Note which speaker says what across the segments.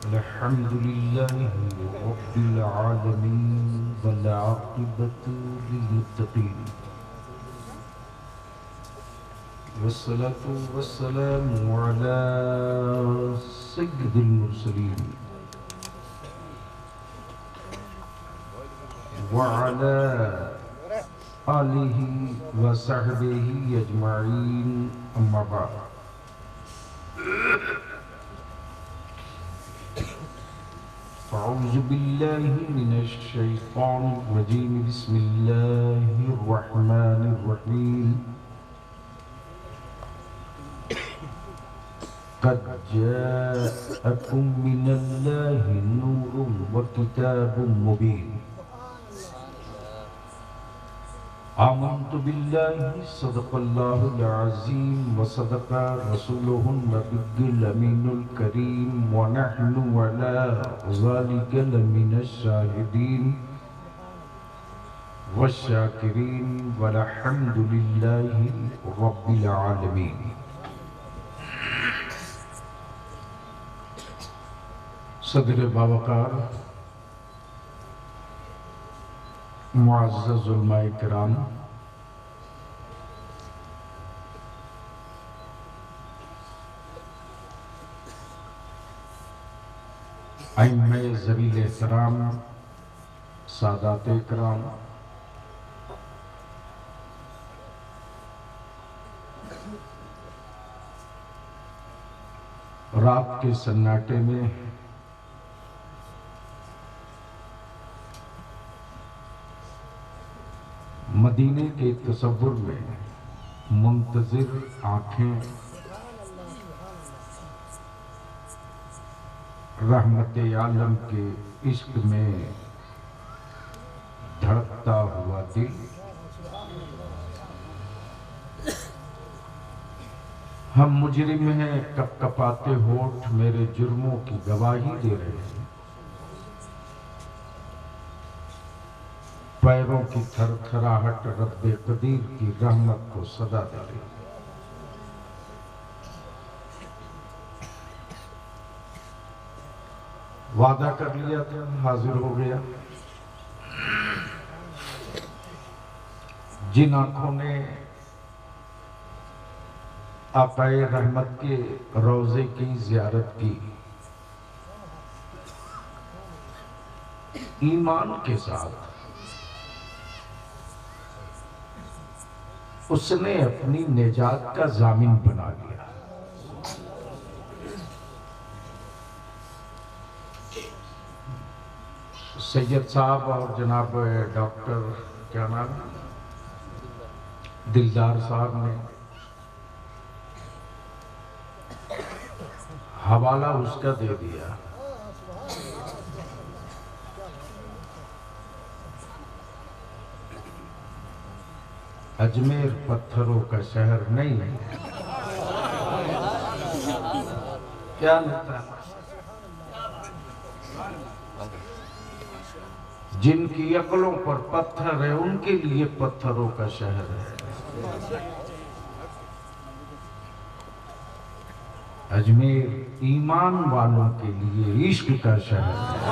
Speaker 1: अल्हम्दुलिल्लाहि रब्बिल आलमीन वल आक़िबतु लिल-मुत्तक़ीन वस्सलातु वस्सलामु अला सय्यिदिल मुरसलीन व अला आलिहि व सहबिहि अजमाइन अम्मा बाद। अऊज़ु बिल्लाहि मिनश शैतानिर रजीम बिस्मिल्लाहिर रहमानिर रहीम। क़द जाअकुम मिनल्लाहि नूरुन व किताबुम मुबीन। आमन्तु बिल्लाहि सदक़ल्लाहुल अज़ीम व सदक़ा रसूलुहुन नबिय्युल अमीनुल करीम व नहनु अला ज़ालिका लमिनश शाहिदीन व शाकिरीन वल्हम्दुलिल्लाहि रब्बिल आलमीन। सदर बावकार मुअज़्ज़ज़ उलमाए किराम, अइम्मे ज़वील एहतराम, सादात इकराम, रात के सन्नाटे में मदीने के तसव्वुर में मुंतज़िर आँखें रहमत आलम के इश्क में धड़कता हुआ दिल, हम मुजरिम हैं कपकपाते होठ मेरे जुर्मों की गवाही दे रहे हैं, पैरों की थरथराहट रब्बे कदीर की रहमत को सदा दे रही। वादा कर लिया था, हाजिर हो गया। जिन आंखों ने आकाए रहमत के रोजे की जियारत की, ईमान के साथ उसने अपनी निजात का जामिन बना लिया। सैयद साहब और जनाब डॉक्टर क्या नाम दिलदार साहब ने हवाला उसका दे दिया। अजमेर पत्थरों का शहर नहीं है, क्या नेता जिनकी अकलों पर पत्थर है उनके लिए पत्थरों का शहर है। अजमेर ईमान वालों के लिए इश्क का शहर है।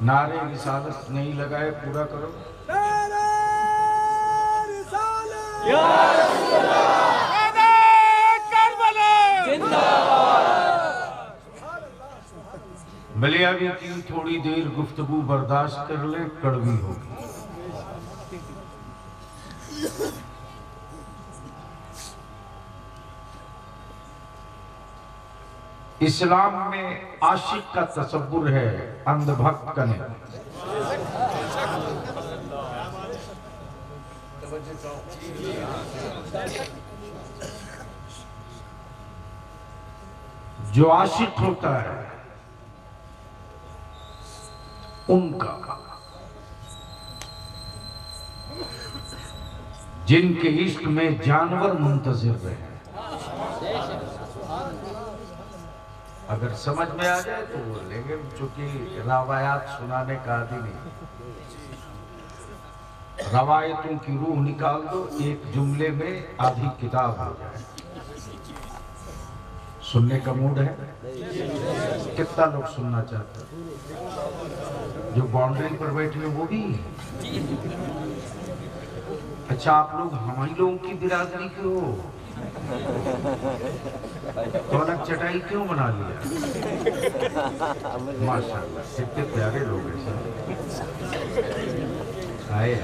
Speaker 1: नारे रिसालत नहीं लगाए, पूरा करो। मलियावी की थोड़ी देर गुफ्तगू बर्दाश्त कर ले, कड़वी होगी। इस्लाम में आशिक का तसव्वुर है, अंधभक्त का नहीं। जो आशिक होता है उनका, जिनके इश्क में जानवर मुंतजिर रहे। अगर समझ में आ जाए तो वो, लेकिन चूंकि रवायात सुनाने का आदि नहीं। रवायतों की रूह निकाल दो, एक जुमले में आधी किताब हो जाए। सुनने का मूड है? कितना लोग सुनना चाहते हैं? जो बाउंड्री पर बैठे हैं वो भी? अच्छा, आप लोग हमारे लोगों की बिरादरी के हो तो अलग चटाई क्यों बना लिया? माशाल्लाह, कितने प्यारे लोग हैं सर। आए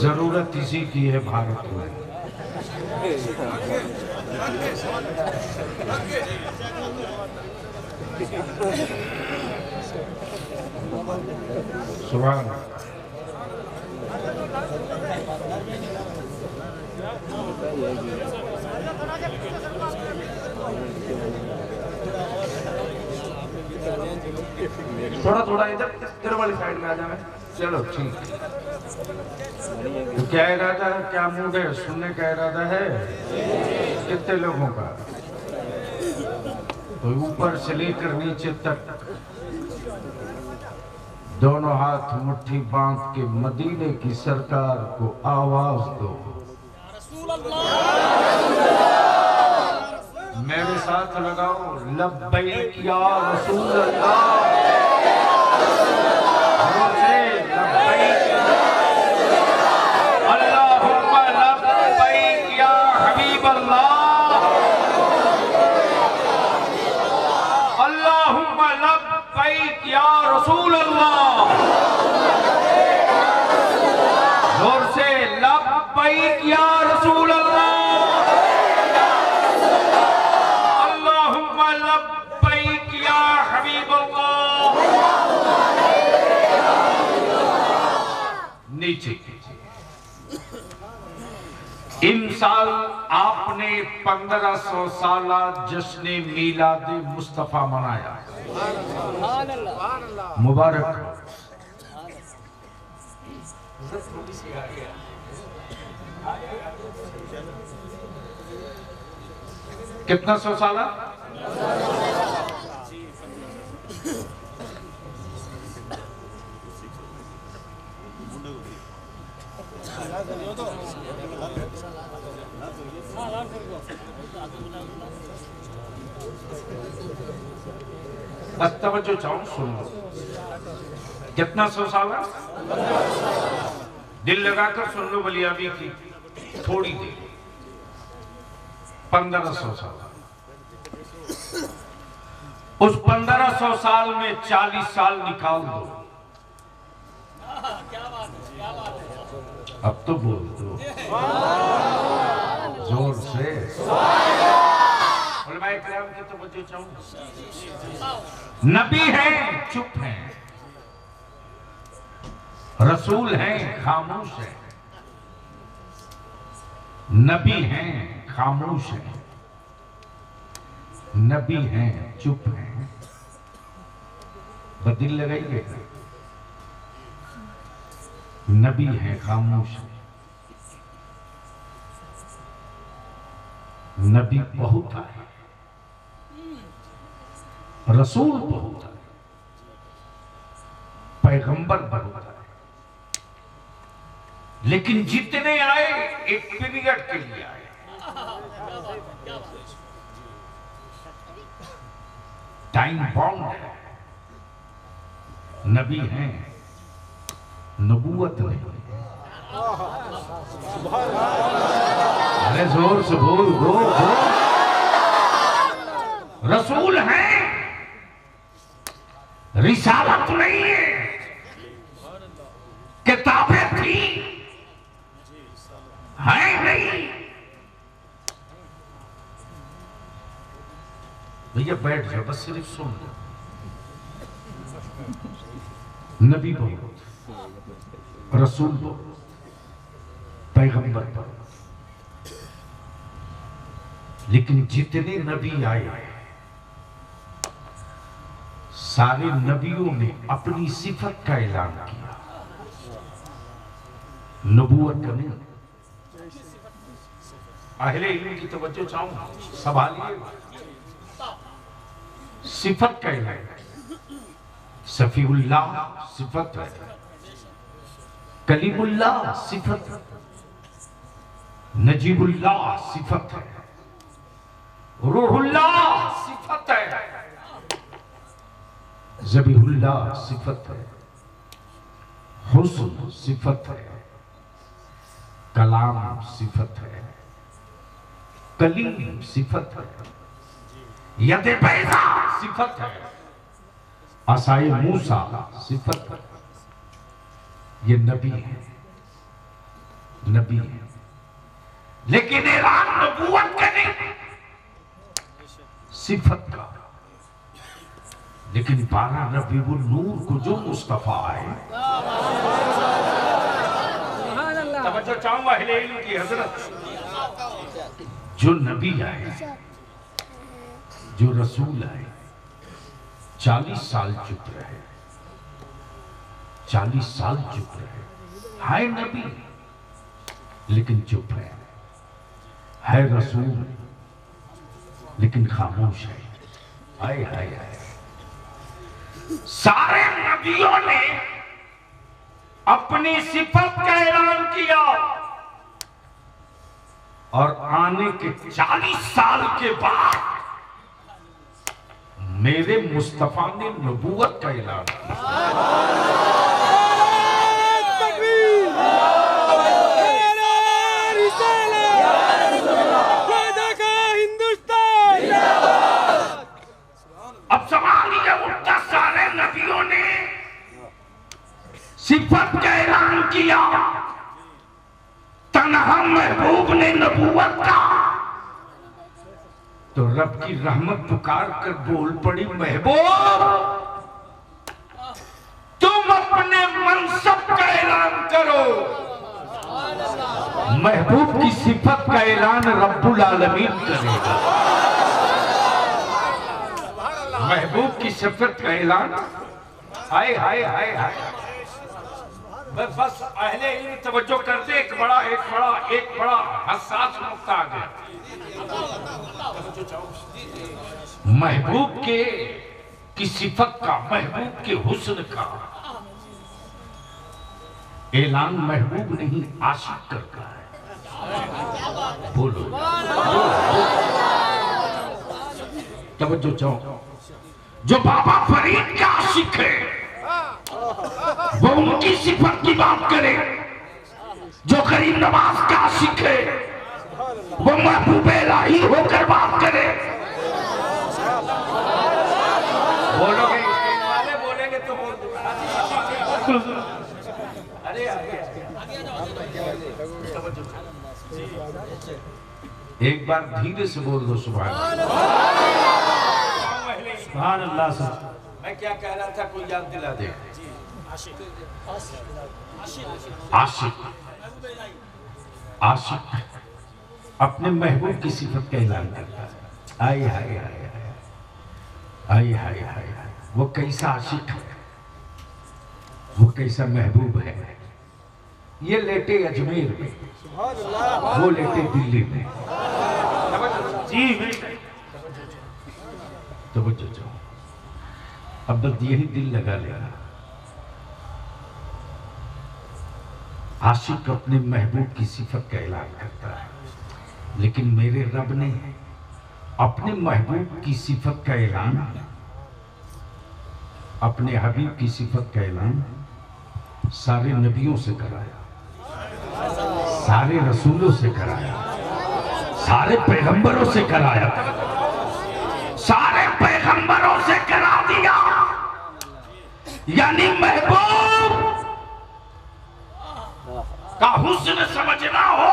Speaker 1: जरूरत इसी की है भारत में। सुभान अल्लाह। थोड़ा थोड़ा इधर वाली साइड में आ जाए। चलो ठीक है। तो क्या इरादा है, क्या मूड है? सुनने का इरादा है? कितने लोगों का? तो ऊपर से लेकर नीचे तक दोनों हाथ मुट्ठी बांध के मदीने की सरकार को आवाज दो। मेरे साथ लगाओ, लब्बैक या रसूल अल्लाह। अल्लाहुम्मा लब्बैक या हबीब अल्लाह। अल्लाहुम्मा लब्बैक या रसूल अल्लाह। जोर से लब्बैक या रसूल अल्लाह। नीचे इन साल आपने 1500 साला जश्न मीलाद मुस्तफा मनाया। मुबारक। कितना 100 साला? बस तवज्जो चाहूं, सुन लो। कितना 100 साला? दिल लगाकर सुन लो बलियाबी की थोड़ी देर। 1500 साल। उस 1500 साल में 40 साल निकाल दो। अब तो बोल दो जोर से। उलमाए किराम की तवज्जो चाहूं। नबी हैं, चुप हैं। रसूल हैं, खामोश हैं। नबी हैं, खामोश हैं। नबी हैं, चुप हैं। बदिल लगाइए। नबी हैं, खामोश हैं। नबी बहुत आए, रसूल बहुत आए, पैगंबर बहुत आए। लेकिन जितने आए एक पीरियड के लिए आए। टाइम बाउंड है। नबी हैं, नबूवत नहीं। अरे जोर से बोल दो। रसूल हैं, रिसालत नहीं है। किताबें थी, है नहीं। भैया बैठ जाओ, बस सिर्फ सुन लो। नबी बहुत, रसूल बहुत, पैगंबर बहुत। लेकिन जितने नबी आए सारे नबियों ने अपनी सिफत का ऐलान किया, नबूवत का नहीं। अहले इल्म की तवज्जो चाहूं, संभालिए। सिफत का ऐलान, सफीउल्लाह सिफत है, कलीमुल्लाह सिफत है, नजीबुल्लाह सिफत है, रूहुल्लाह सिफत है, ज़बीहुल्लाह सिफत है, हुस्न सिफत है, कलाम सिफत है, कलीम सिफत है, यदे बैज़ा सिफत है, असाए मूसा सिफत है। ये नबी है, नबी है, लेकिन ऐलान नबूवत का नहीं, सिफत का। लेकिन 12 रबीउल नूर को जो मुस्तफा है, तवज्जो चाहूंगा अहले इल्म की हजरत, जो नबी आए, जो रसूल आए, 40 साल चुप रहे, 40 साल चुप रहे। हाय नबी लेकिन चुप है रसूल लेकिन खामोश है। हाय हाय हाय, सारे नबियों ने अपनी सिफत का ऐलान किया और आने के 40 साल के बाद मेरे मुस्तफा ने नबूवत का ऐलान किया। अब सवाल ये उठता, सारे नबियों ने सिफत का ऐलान किया, तन्हा महबूब ने नबूवत का, तो रब की रहमत पुकार कर बोल पड़ी, महबूब तुम अपने मनसब का ऐलान करो। महबूब की सिफत का ऐलान रब्बुल आलमीन करेगा। महबूब की सिफत का ऐलान, हाय हाय हाय हाय। बस अहले इल्म तवज्जो करते, एक बड़ा हसास नुक्ता आ गया। महबूब के की सिफत का, महबूब के हुस्न का ऐलान महबूब नहीं आशिक करता है। बोलो तवज्जो चाहो। जो बाबा फरीद का आशिक है वो उनकी सिफत की बात करे, जो करीम नवाज का आशिक है वो महबूब इलाही होकर बात करे। बोलोगे वाले बोलेंगे तो बोल दूंगा। अरे एक बार धीरे से बोल दो सुभान अल्लाह। मैं क्या कह रहा था, कोई याद दिला दे। आशिक अपने महबूब की सिफत का ऐलान करता है। आय हाय हाय हाय हाय हाय, वो कैसा आशिक है, वो कैसा महबूब है। ये लेटे अजमेर में, वो लेटे दिल्ली में। जी तो बच्चों अब बस यही दिल लगा लेगा। आशिक अपने महबूब की सिफत का ऐलान करता है, लेकिन मेरे रब ने अपने महबूब की सिफत का ऐलान, अपने हबीब की सिफत का ऐलान सारे नबियों से कराया, सारे रसूलों से कराया, सारे पैगंबरों से कराया, सारे पैगंबरों से करा दिया। यानी महबूब का हुस्न समझना हो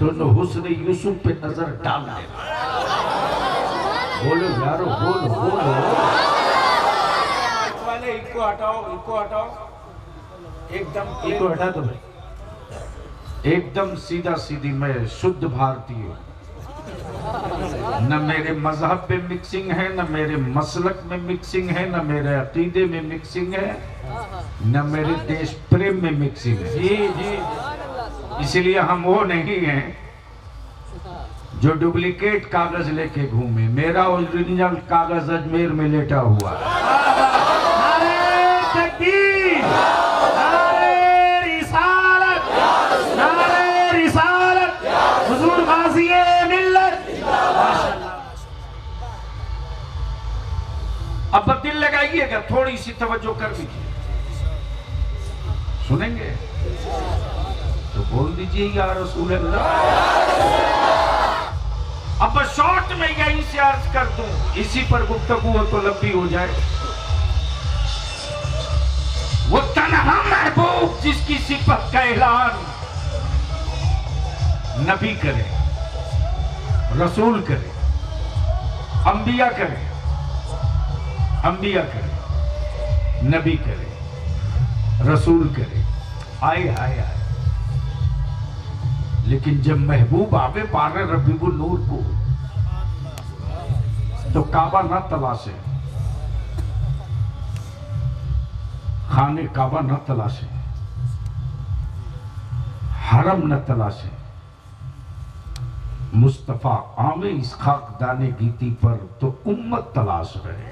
Speaker 1: तो हुस्न यूसुफ पे नजर डाल देना। बोलो यारो, बोलो वाले, इनको हटाओ, एकदम इनको हटा दो भाई। एकदम सीधा सीधी, मैं शुद्ध भारतीय, न मेरे मजहब में मिक्सिंग है, न मेरे मसलक में मिक्सिंग है, न मेरे अकीदे में मिक्सिंग है, न मेरे देश प्रेम में मिक्सिंग है। जी, इसीलिए हम वो नहीं हैं जो डुप्लीकेट कागज लेके घूमे, मेरा ओरिजिनल कागज अजमेर में लेटा हुआ है।
Speaker 2: नारे तकबीर, नारे रिसालत, नारे रिसालत, हुजूर गाज़ी-ए मिल्लत।
Speaker 1: अब दिल लगाइएगा, थोड़ी सी तवज्जो कर लीजिए, सुनेंगे तो बोल दीजिए या रसूल अल्लाह। अब शॉर्ट में यहीं से अर्ज कर दूं, इसी पर गुफ्तगू हो तो लंबी हो जाए। वो तन्हा महबूब जिसकी सिफत का ऐलान नबी करे, रसूल करे, अंबिया करे, अंबिया करे, नबी करे, रसूल करे, आए आए आए। लेकिन जब महबूब आवे 12 रबीउल नूर को, तो काबा न तलाशे, खाने काबा न तलाशे, हरम न तलाशे, मुस्तफा आमे इस खाक दाने गीती पर तो उम्मत तलाश रहे।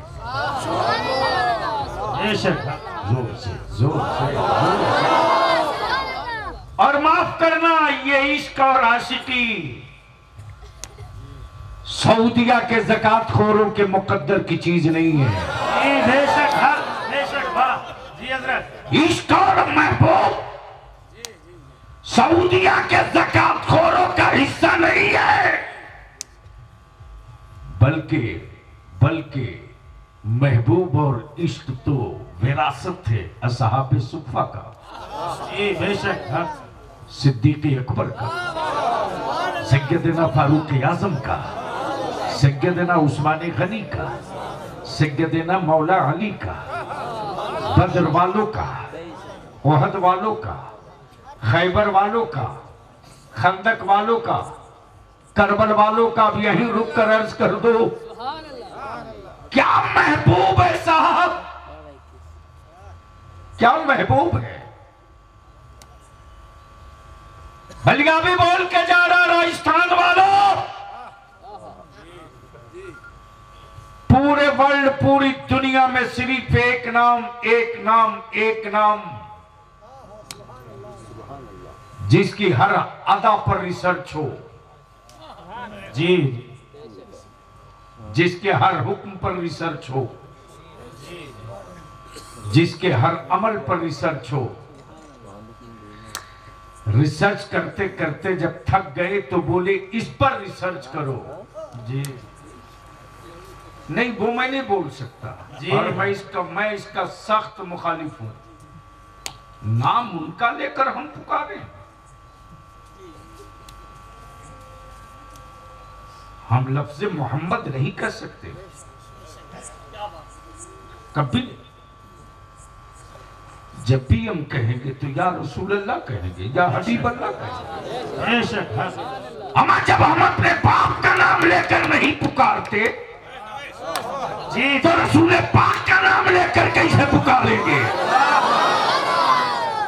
Speaker 1: जोर से जोर से जोर से। और माफ करना, ये इश्क और आशिकी सऊदिया के ज़कात खोरों के मुकद्दर की चीज नहीं है।
Speaker 2: बेशक हक, बेशक वाह जी हजरत।
Speaker 1: इश्क और महबूब सऊदिया के ज़कात खोरों का हिस्सा नहीं है, बल्कि महबूब और इश्क तो विरासत है असहाबे सुफ़ा का,
Speaker 2: बेशक हक,
Speaker 1: सिद्दीक़ अकबर का, सैयदना फारूक आज़म का, सैयदना उस्मान गनी का, सैयदना मौला अली का, बदर वालों का, ओहद वालों का, खैबर वालों का, खंदक वालों का, करबल वालों का भी यहीं रुक कर अर्ज कर दो, क्या महबूब है साहब, क्या महबूब है। बलिया भी बोल के जा रहा, राजस्थान वालों, पूरे वर्ल्ड, पूरी दुनिया में सिर्फ एक नाम, एक नाम, एक नाम, जिसकी हर अदा पर रिसर्च हो, जी, जिसके हर हुक्म पर रिसर्च हो, जिसके हर अमल पर रिसर्च हो। रिसर्च करते करते जब थक गए तो बोले इस पर रिसर्च करो जी। नहीं, वो मैं नहीं बोल सकता जी, और मैं इसका सख्त मुखालिफ हूं। नाम उनका लेकर हम पुकारे, हम लफ्ज मोहम्मद नहीं कर सकते कभी। जब भी हम कहेंगे तो या रसूल अल्लाह कहेंगे, या हबीब अल्लाह कहेंगे। जब हम अपने बाप का नाम लेकर नहीं पुकारते जी, तो रसूल पाक का नाम लेकर कैसे पुकारेंगे।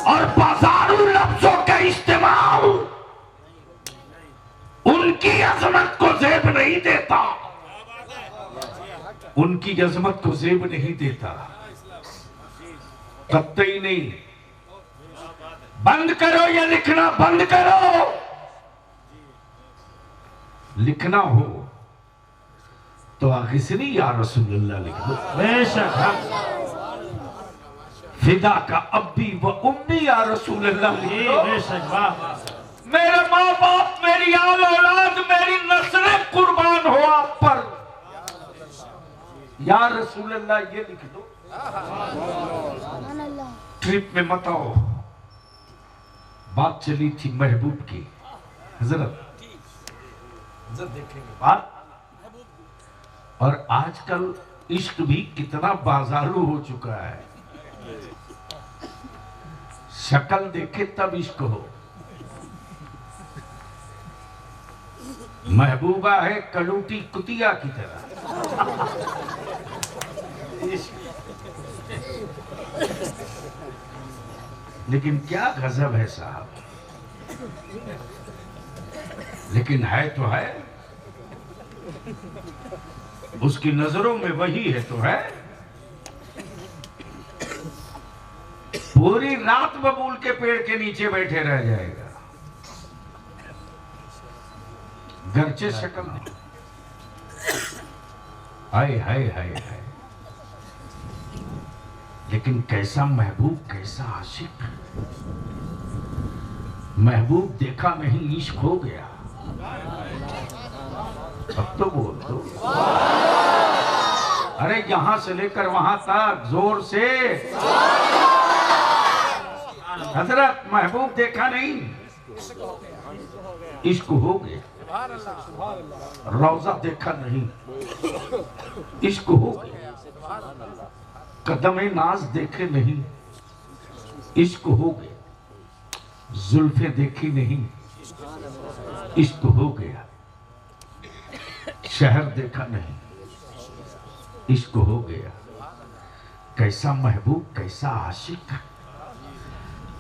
Speaker 1: और बाजारू लफ्जों का इस्तेमाल उनकी अजमत को जेब नहीं देता, उनकी अजमत को जेब नहीं देता, कतई नहीं। बंद करो, या लिखना बंद करो। लिखना हो तो आखिरी या रसूलुल्लाह लिख दो।
Speaker 2: बेशक
Speaker 1: फिदा का अब्बी व उम्मी या रसूलुल्लाह लिख दो।
Speaker 2: बेशक वाह।
Speaker 1: मेरे माँ बाप, मेरी आल औलाद, मेरी नस्लें कुर्बान हो आप पर, या रसूलुल्लाह ये लिख दो। ट्रिप में मत आओ, बात चली थी महबूब की। हजरत देखेंगे बात। और आजकल इश्क भी कितना बाजारू हो चुका है, शक्ल देखे तब इश्क हो। महबूबा है कलूटी कुतिया की तरह। लेकिन क्या गजब है साहब, लेकिन है तो है। उसकी नजरों में वही है तो है। पूरी रात बबूल के पेड़ के नीचे बैठे रह जाएगा, गर्चे शक्ल नहीं। हाय हाय हाय हाय, लेकिन कैसा महबूब, कैसा आशिक। महबूब देखा नहीं इश्क हो गया। अब तो बोल दो, अरे यहां से लेकर वहां तक जोर से। हजरत महबूब देखा नहीं, इश्क हो गया। रौजा देखा नहीं, इश्क हो गया। कदमे नाज देखे नहीं, इश्क हो गया। जुल्फे देखी नहीं, इश्क हो गया। शहर देखा नहीं, इश्क हो गया। कैसा महबूब, कैसा आशिक।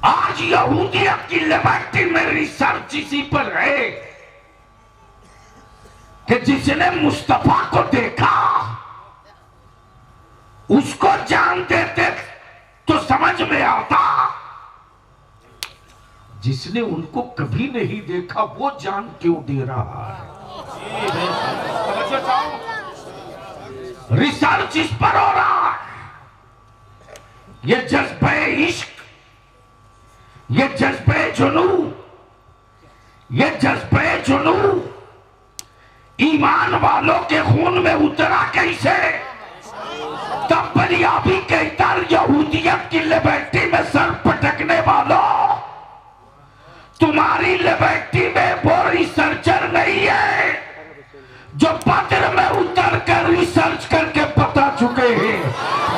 Speaker 1: आज यहूदियत की लिबर्टी में रिसर्च इसी पर है कि जिसने मुस्तफा को देखा उसको जान देते तो समझ में आता, जिसने उनको कभी नहीं देखा वो जान क्यों दे रहा है। रिसर्च इस पर हो रहा है। ये जज्बे इश्क, ये जज्बे जुनू, ये जज्बे जुनू ईमान वालों के खून में उतरा कैसे? तब बलियाबी के इतर यहूदियत की लिबर्टी में सर पटकने वालों, तुम्हारी लिबर्टी में वो रिसर्चर नहीं है जो बद्र में उतर कर रिसर्च करके बता चुके हैं,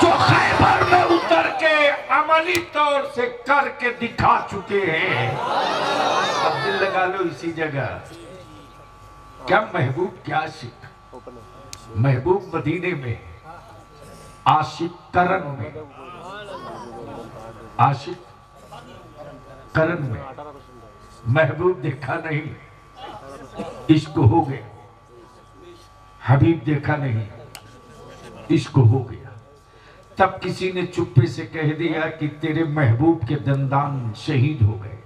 Speaker 1: जो खैबर में उतर के अमली तौर से करके दिखा चुके हैं। अब दिल लगा लो इसी जगह। क्या महबूब, क्या आशिक। महबूब मदीने में, आशिक करन में, आशिक करन में। महबूब देखा नहीं, इश्क हो गया। हबीब देखा नहीं, इश्क हो गया। तब किसी ने चुप्पे से कह दिया कि तेरे महबूब के दंदान शहीद हो गए।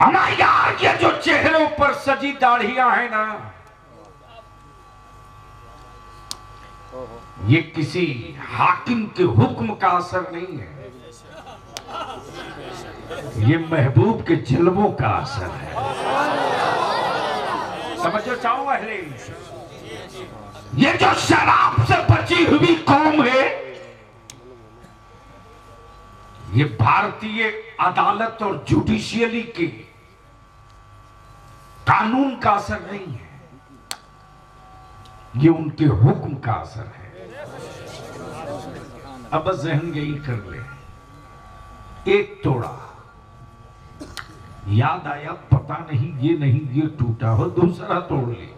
Speaker 1: अमा यार, ये जो चेहरों पर सजी दाढ़ियां हैं ना, ये किसी हाकिम के हुक्म का असर नहीं है, ये महबूब के जल्वों का असर है। समझो चाहो अहले, ये जो शराब से बची हुई कौम है, ये भारतीय अदालत और जुडिशियरी के कानून का असर नहीं है, ये उनके हुक्म का असर है। अब जहन यही कर ले, एक तोड़ा, याद आया पता नहीं ये टूटा हो, दूसरा तोड़ लिया।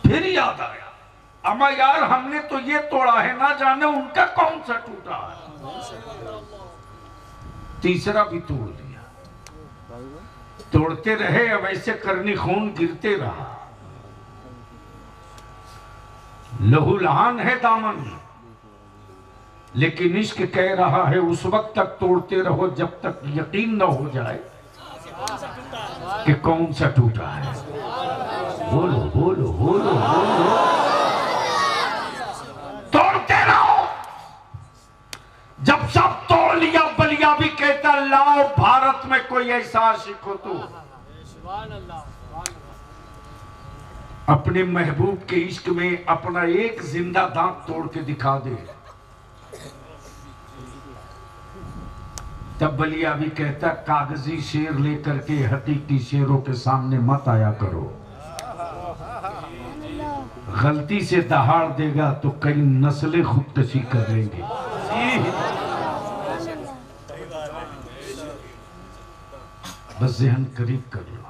Speaker 1: फिर याद आया, अमा यार हमने तो ये तोड़ा है, ना जाने उनका कौन सा टूटा है। तीसरा भी तोड़ लिया। तोड़ते रहे, अब ऐसे करनी खून गिरते रहा। लहू लहान है दामन, लेकिन इश्क कह रहा है उस वक्त तक तोड़ते रहो जब तक यकीन न हो जाए कि कौन सा टूटा है। बोलो बोलो बोलो बोलो, तोड़ते रहो। जब सब तोड़ लिया, बलिया भी कहता लाओ भारत में कोई ऐसा आशिक हो तो अपने महबूब के इश्क में अपना एक जिंदा दांत तोड़ के दिखा दे। तब बलिया भी कहता कागजी शेर लेकर के हकीकी शेरों के सामने मत आया करो, गलती से दहाड़ देगा तो कई नस्लें खुदकशी कर लेंगे। बस जहन करीब कर लो।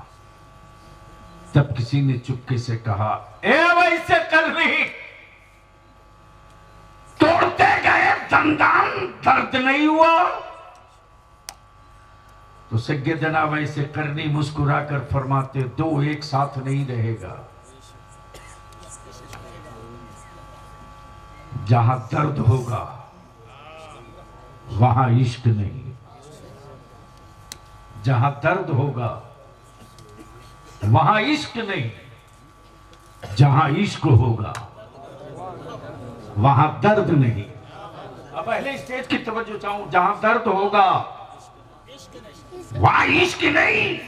Speaker 1: तब किसी ने चुपके से कहा, ए वैसे कर रही, तोड़ते गए दंदान, दर्द नहीं हुआ? तो सैयदना वैसे करनी मुस्कुरा कर फरमाते, दो एक साथ नहीं रहेगा। जहां दर्द होगा वहां इश्क नहीं, जहां दर्द होगा वहां इश्क नहीं, जहां इश्क होगा वहां दर्द नहीं। अब पहले स्टेज की तवज्जो चाहूं, जहां दर्द होगा वहां इश्क नहीं।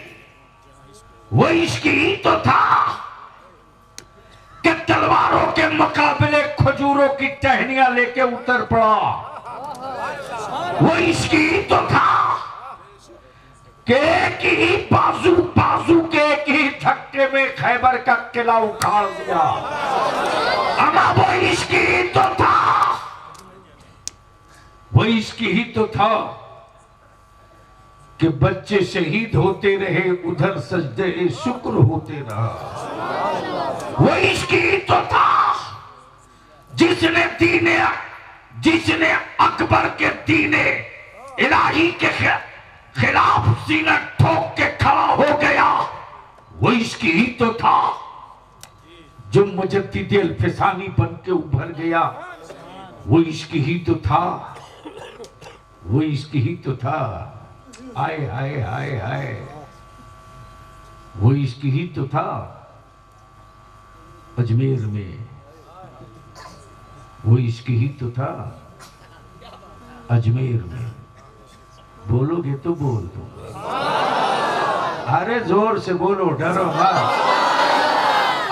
Speaker 1: वो इश्क ही तो था कि तलवारों के मुकाबले खजूरों की टहनियां लेके उतर पड़ा। वो इश्क ही तो था कि एक ही बाजू के एक ही धक्के में खैबर का किला उखाड़ दिया। अमा वो इश्क ही तो था, वो इश्क ही तो था कि बच्चे शहीद होते रहे, उधर सजदे शुक्र होते रहा। वो इश्क ही तो था जिसने अकबर के दीने इलाही के खिलाफ सीना ठोक के खड़ा हो गया। वो इश्क ही तो था जो मुजद्दिद अल-फिसानी बन के उभर गया। वो इश्क ही तो था, वो इश्क ही तो था। हाय हाय हाय हाय, वो इश्क ही तो था अजमेर में। वो इश्क ही तो था अजमेर में। बोलोगे तो बोल दो, अरे जोर से बोलो, डरो मत।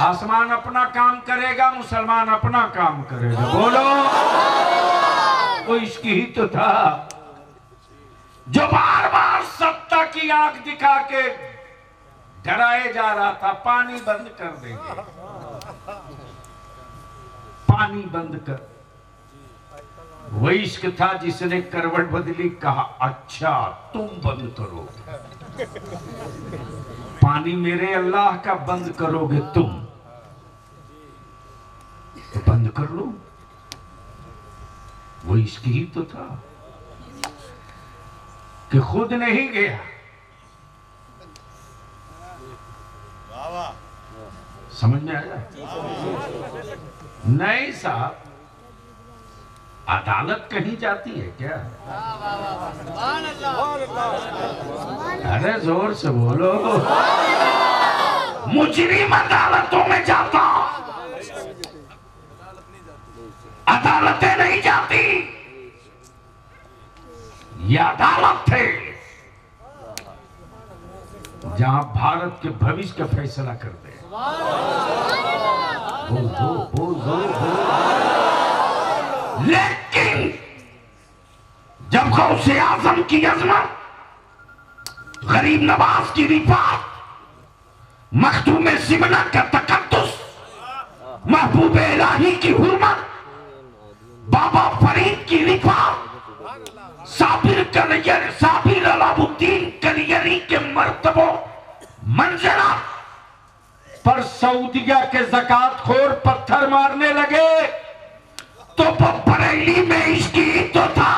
Speaker 1: आसमान अपना काम करेगा, मुसलमान अपना काम करेगा। बोलो, वो इश्क ही तो था जो बार बार सत्ता की आंख दिखा के डराए जा रहा था। पानी बंद कर देंगे, पानी बंद कर। वो इश्क था जिसने करवट बदली, कहा अच्छा तुम बंद करो पानी, मेरे अल्लाह का बंद करोगे तुम तो बंद कर लो। वो इश्क ही तो था कि खुद नहीं गया, समझ में आया? नहीं साहब, अदालत कहीं जाती है क्या? अरे जोर से बोलो, मुजरिम अदालतों में जाता, अदालतें नहीं जाती। ये अदालत थे जहां भारत के भविष्य का फैसला करते हैं। बोल दो, बोल दो, बोल। लेकिन जब गौसे आजम की अजमत, गरीब नवाज की रिफात, मखदूम सिमना का तकद्दुस, महबूब इलाही की हुर्मत, बाबा फरीद की रिफात, साबिर अलाउद्दीन कलियरी के मर्तबों मंजरा पर सऊदिया के ज़कात खोर पत्थर मारने लगे तो बरेली में इश्क ही तो था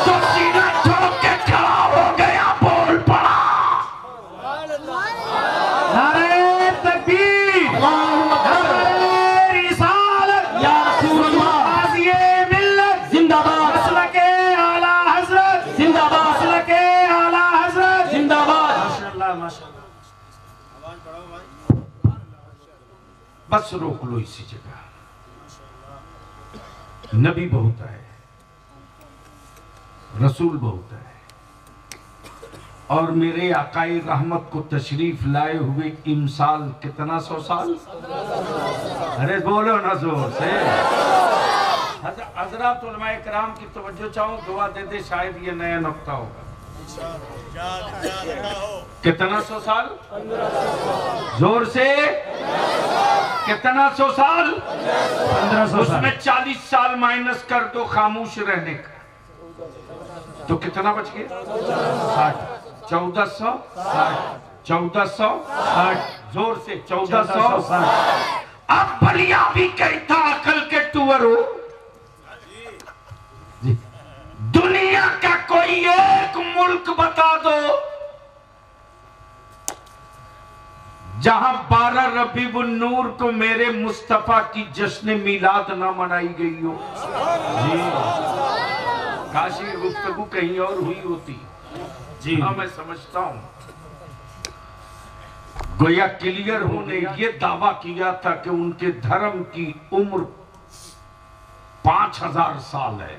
Speaker 1: तो सीना ठोक के खड़ा हो गया, बोल पड़ा नारे तकबीर, नारे रिसालत, या रसूल अल्लाह, गाज़िए मिल्लत जिंदाबाद, मसलके आला हज़रत जिंदाबाद, मसलके आला हज़रत जिंदाबाद। माशाअल्लाह माशाअल्लाह, आवाज बढ़ाओ भाई, बस रोक लो इसी जगह। नबी बहुत है, रसूल बहुत है, और मेरे आकाई रहमत को तशरीफ लाए हुए इमसाल कितना 100 साल? अरे बोलो ना जोर से। हज़रात उलमाए किराम की तवज्जो चाहूं, दुआ दे दे, शायद ये नया नुक्ता होगा। कितना 100 साल? जोर से, कितना 100 साल? 1500 साल। उसमें 40 साल माइनस कर दो खामोश रहने का, तो कितना बच गया? 60। 1460, 1460, जोर से 1460। अब बलिया भी कहता अकल के टूअर हो, दुनिया का कोई एक मुल्क बता दो जहां 12 रबीउन नूर को मेरे मुस्तफा की जश्न मिलाद ना मनाई गई हो। जी काशी गुफ्तगू कहीं और हुई होती। जी हाँ, मैं समझता हूं। गोया क्लियर होने ये दावा किया था कि उनके धर्म की उम्र 5000 साल है।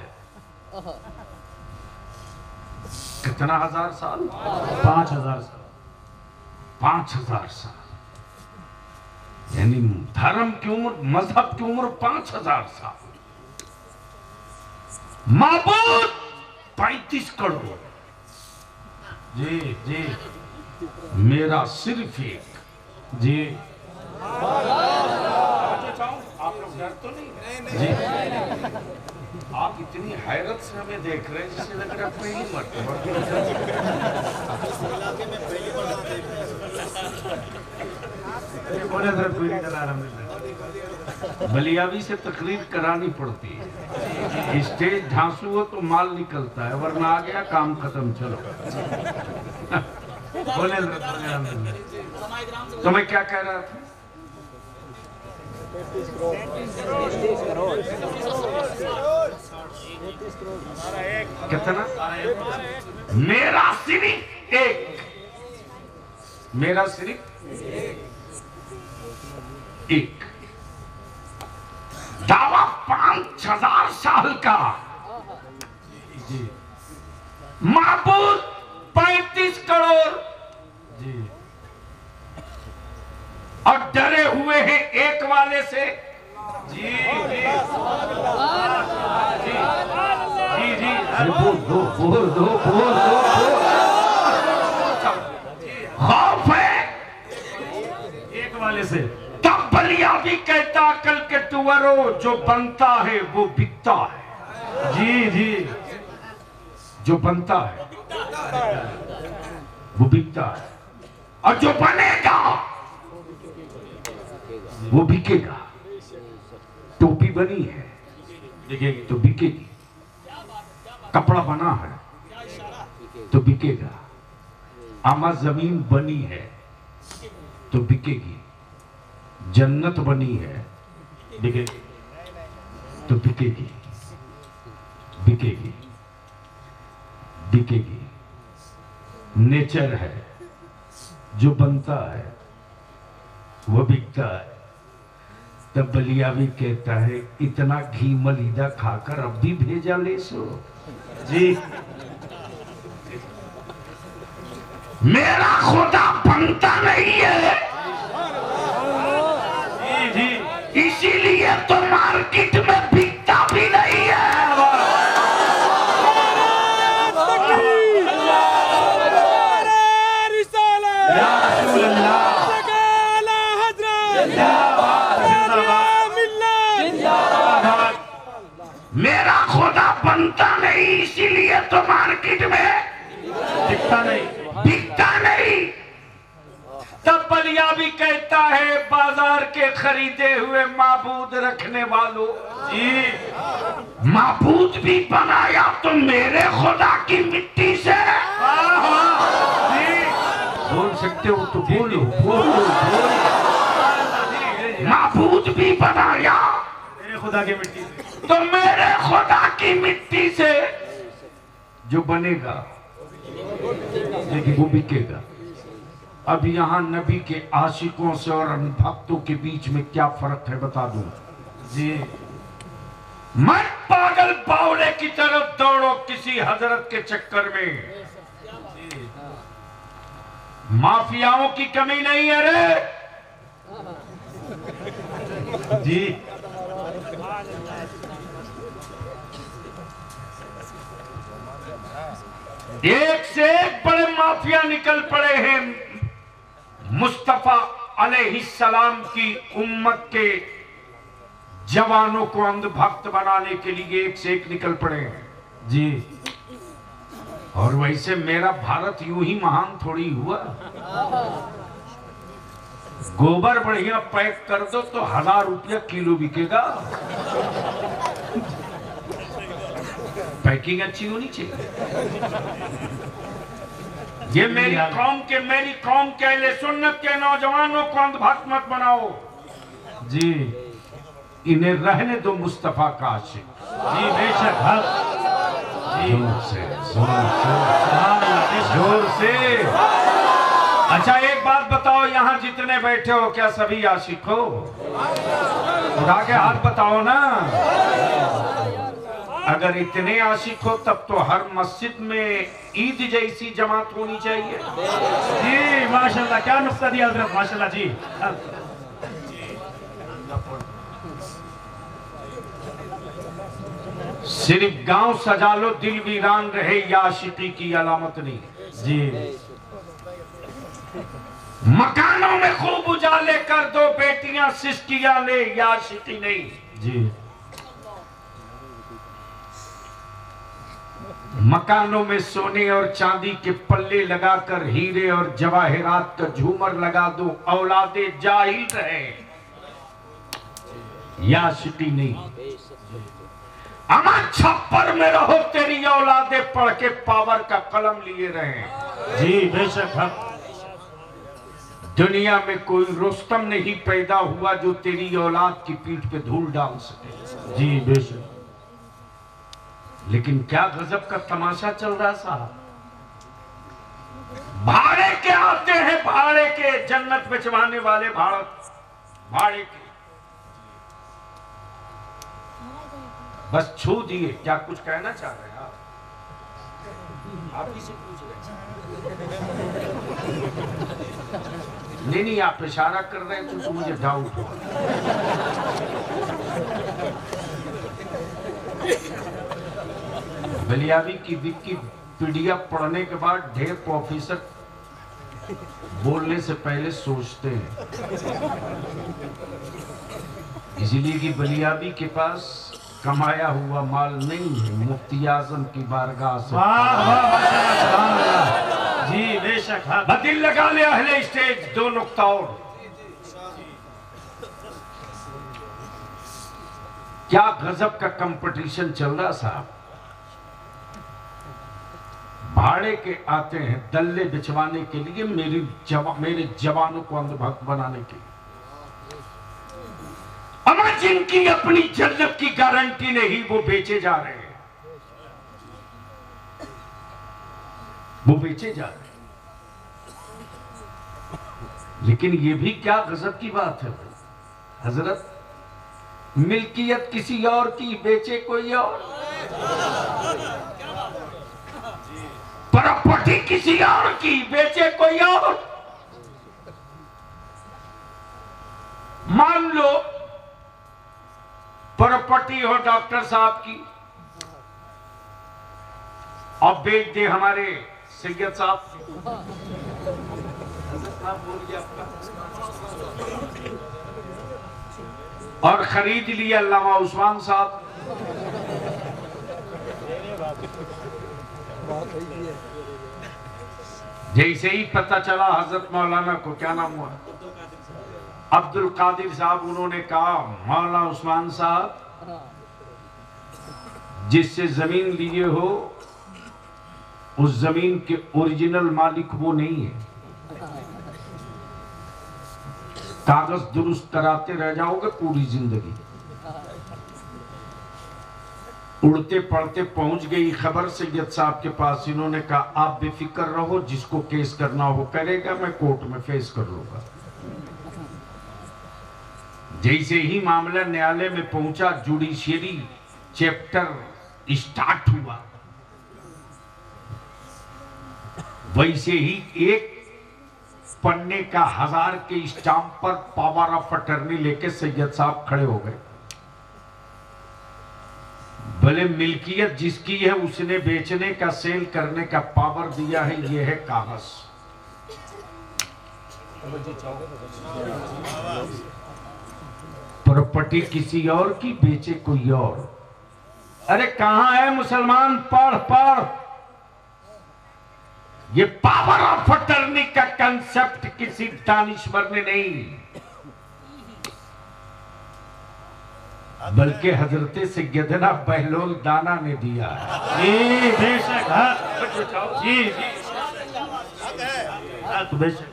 Speaker 1: कितना हजार साल?
Speaker 2: 5000 साल।
Speaker 1: 5000 साल यानी धर्म की उम्र, मजहब की उम्र 5000 साल। माबूद 35 करोड़।
Speaker 2: जी जी
Speaker 1: मेरा सिर्फ एक।
Speaker 2: जी
Speaker 1: आप लोग डर तो नहीं?
Speaker 2: जी
Speaker 1: आप इतनी हैरत से हमें देख रहे हैं जिससे लग रहा है पहली मरतबा।
Speaker 2: बोले सर पूरी तरह अल्हम्दुलिल्लाह।
Speaker 1: बलियावी से तकरीर करानी पड़ती है। स्टेज ढांसू हो तो माल निकलता है, वरना आ गया काम खत्म। चलो
Speaker 2: बोले अल्हम्दुलिल्लाह।
Speaker 1: तो मैं क्या कह रहा था? कितना? मेरा सिर्फ एक। मेरा सिर्फ एक। दावा 5000 साल का।
Speaker 2: जी
Speaker 1: माबूद 35 करोड़।
Speaker 2: जी
Speaker 1: और डरे हुए हैं एक वाले से।
Speaker 2: जी जी जी जी
Speaker 1: बोल दो बोल दो बोल दो। खौफ है
Speaker 2: एक वाले से।
Speaker 1: तब बलिया भी कहता कल के टुवरो जो बनता है वो बिकता है।
Speaker 2: जी जी
Speaker 1: जो बनता है वो बिकता है, और जो बनेगा वो बिकेगा। टोपी बनी है
Speaker 2: देखिए
Speaker 1: तो बिकेगी, कपड़ा बना है तो बिकेगा, आमा जमीन बनी है तो बिकेगी, जन्नत बनी है
Speaker 2: देखिए
Speaker 1: तो बिकेगी, बिकेगी, बिकेगी। नेचर है, जो बनता है वो बिकता है। तब बलियावी कहता है इतना घी मलीदा खाकर अब भी भेजा ले सो।
Speaker 2: जी
Speaker 1: मेरा खुदा बनता नहीं है,
Speaker 2: जी जी
Speaker 1: इसीलिए तो मार्केट में बिकता भी नहीं है।
Speaker 2: या रसूल अल्लाह।
Speaker 1: मेरा खुदा बनता नहीं, इसीलिए तो मार्केट में
Speaker 2: दिखता नहीं।
Speaker 1: बिकता नहीं। तब बलिया भी कहता है बाजार के खरीदे हुए माबूद रखने वालों,
Speaker 2: जी
Speaker 1: माबूद भी बनाया तो मेरे खुदा की मिट्टी से।
Speaker 2: जी
Speaker 1: बोल सकते हो तो बोलो बोलो बोलो। माबूद भी बनाया
Speaker 2: मेरे खुदा की मिट्टी से।
Speaker 1: तो मेरे खुदा की मिट्टी से जो बनेगा लेकिन वो बिकेगा। अब यहाँ नबी के आशिकों से और भक्तों के बीच में क्या फर्क है बता दूं।
Speaker 2: जी
Speaker 1: मत पागल बावले की तरफ दौड़ो किसी हजरत के चक्कर में। माफियाओं की कमी नहीं है रे।
Speaker 2: जी
Speaker 1: एक से एक बड़े माफिया निकल पड़े हैं। मुस्तफा अलैहिस्सलाम की उम्मत के जवानों को अंधभक्त बनाने के लिए एक से एक निकल पड़े हैं।
Speaker 2: जी
Speaker 1: और वैसे मेरा भारत यूं ही महान थोड़ी हुआ। गोबर बढ़िया पैक कर दो तो 1000 रुपया किलो बिकेगा। पैकिंग अच्छी होनी चाहिए। ये मेरी कौम के अहले सुन्नत के नौजवानों को अंधभक्त मत बनाओ
Speaker 2: जी।
Speaker 1: इन्हें रहने दो मुस्तफा का आशिक।
Speaker 2: जी बेशक हक। जी
Speaker 1: जोर से। अच्छा एक बात बताओ, यहाँ जितने बैठे हो क्या सभी आशिक हो? उठा के हाथ बताओ ना। अगर इतने आशिक हो तब तो हर मस्जिद में ईद जैसी जमात होनी चाहिए।
Speaker 2: जी माशाल्लाह, क्या नुक्ता दिया हजरत, माशाल्लाह जी।
Speaker 1: सिर्फ गांव सजा लो दिल वीरान रहे, या आशिकी की अलामत नहीं।
Speaker 2: जी
Speaker 1: मकानों में खूब उजाले कर दो, बेटियां सिस्कियां ले, या आशिकी नहीं।
Speaker 2: जी
Speaker 1: मकानों में सोने और चांदी के पल्ले लगाकर हीरे और जवाहरात का झूमर लगा दो, औलादे जाहिल रहे, या आशिकी नहीं। अमा छप्पर में रहो, तेरी औलादे पढ़ के पावर का कलम लिए रहे।
Speaker 2: जी बेशक हक।
Speaker 1: दुनिया में कोई रुस्तम नहीं पैदा हुआ जो तेरी औलाद की पीठ पे धूल डाल सके।
Speaker 2: जी बेशक।
Speaker 1: लेकिन क्या गजब का तमाशा चल रहा साहब। भाड़े के आते हैं, भाड़े के जन्नत बिचवाने वाले, भाड़े के। बस छू दिए। क्या कुछ कहना चाह रहे हैं आप ही से पूछ रहे हैं। नहीं आप इशारा कर रहे हैं तो मुझे डाउट हो। बलियावी की विकिपीडिया पढ़ने के बाद ढेर प्रोफेसर बोलने से पहले सोचते हैं, इसीलिए कि बलियावी के पास कमाया हुआ माल नहीं है, मुफ्ती आजम की बारगाह से।
Speaker 2: जी बेशक हक।
Speaker 1: दिल लगा ले अहले स्टेज। दो नुक्ता और, क्या गजब का कंपटीशन चल रहा साहब। भाड़े के आते हैं दल्ले बिछवाने के लिए, मेरे जवानों को अंधभक्त बनाने के लिए। अमा जिनकी अपनी जन्नत की गारंटी नहीं, वो बेचे जा रहे हैं, वो बेचे जा रहे हैं। लेकिन ये भी क्या गजब की बात है हजरत, मिल्कियत किसी और की, बेचे कोई और। प्रॉपर्टी किसी और की, बेचे कोई और। मान लो प्रॉपर्टी हो डॉक्टर साहब की, अब बेच दे हमारे सैयद साहब। और खरीद लिया अल्लामा उस्मान साहब। जैसे ही पता चला हजरत मौलाना को, क्या नाम हुआ, अब्दुल कादिर साहब, उन्होंने कहा मौलाना उस्मान साहब जिससे जमीन लिए हो उस जमीन के ओरिजिनल मालिक वो नहीं है, कागज दुरुस्त कराते रह जाओगे पूरी जिंदगी। उड़ते पड़ते पहुंच गई खबर सैयद साहब के पास। इन्होंने कहा आप बेफिक्र रहो, जिसको केस करना हो करेगा, मैं कोर्ट में फेस कर लूंगा। जैसे ही मामला न्यायालय में पहुंचा, जुडिशियरी चैप्टर स्टार्ट हुआ, वैसे ही एक पन्ने का 1000 के स्टाम्प पर पावर ऑफ अटर्नी लेके सैयद साहब खड़े हो गए। भले मिल्कियत जिसकी है उसने बेचने का, सेल करने का पावर दिया है, ये है कागज। प्रॉपर्टी किसी और की, बेचे कोई और। अरे कहां है मुसलमान, पढ़ पढ़। ये पावर ऑफ अटर्नी का कंसेप्ट किसी दानिश्वर ने नहीं, बल्कि हजरत सैयदना बहलोल दाना ने दिया है।
Speaker 2: जी बेशक जी जी। बेशक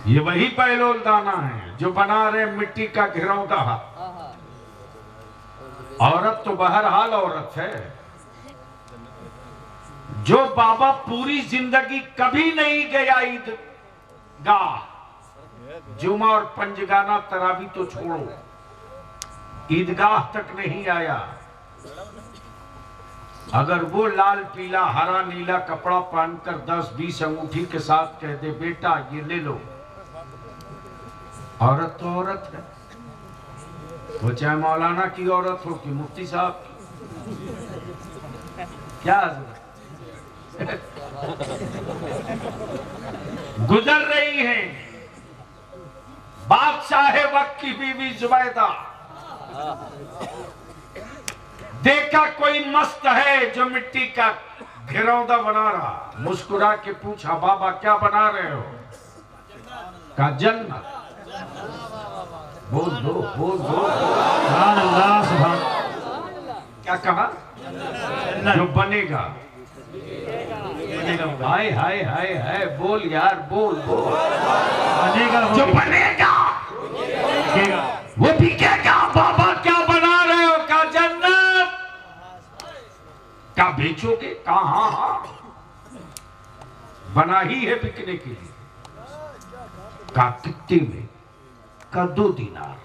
Speaker 1: ये वही पहलोल दाना है जो बना रहे मिट्टी का घिरौंदा। औरत तो बहरहाल औरत है। जो बाबा पूरी जिंदगी कभी नहीं गया ईदगाह, जुमा और पंजगाना तरावी तो छोड़ो, ईदगाह तक नहीं आया। अगर वो लाल पीला हरा नीला कपड़ा पहनकर 10-20 अंगूठी के साथ कह दे बेटा ये ले लो, औरत तो औरत है। वो चाहे मौलाना की औरत हो कि मुफ्ती साहब की। क्या गुजर रही हैं बादशाह वक्त की बीवी जुबैदा। देखा कोई मस्त है जो मिट्टी का घिरौंदा बना रहा, मुस्कुरा के पूछा बाबा क्या बना रहे हो? कहा जन्नत। बोल दो बोल दो।
Speaker 2: सुभान अल्लाह सुभान।
Speaker 1: क्या कहा? जो बनेगा। हाय हाय हाय हाय, बोल यार बोल बोल।
Speaker 2: बनेगा
Speaker 1: जो बनेगा वो बिकेगा। बाबा क्या बना रहे हो? का जन्नत। क्या बेचोगे? कहा हाँ हाँ बना ही है बिकने के लिए। का कितने में? का 2 दीनार।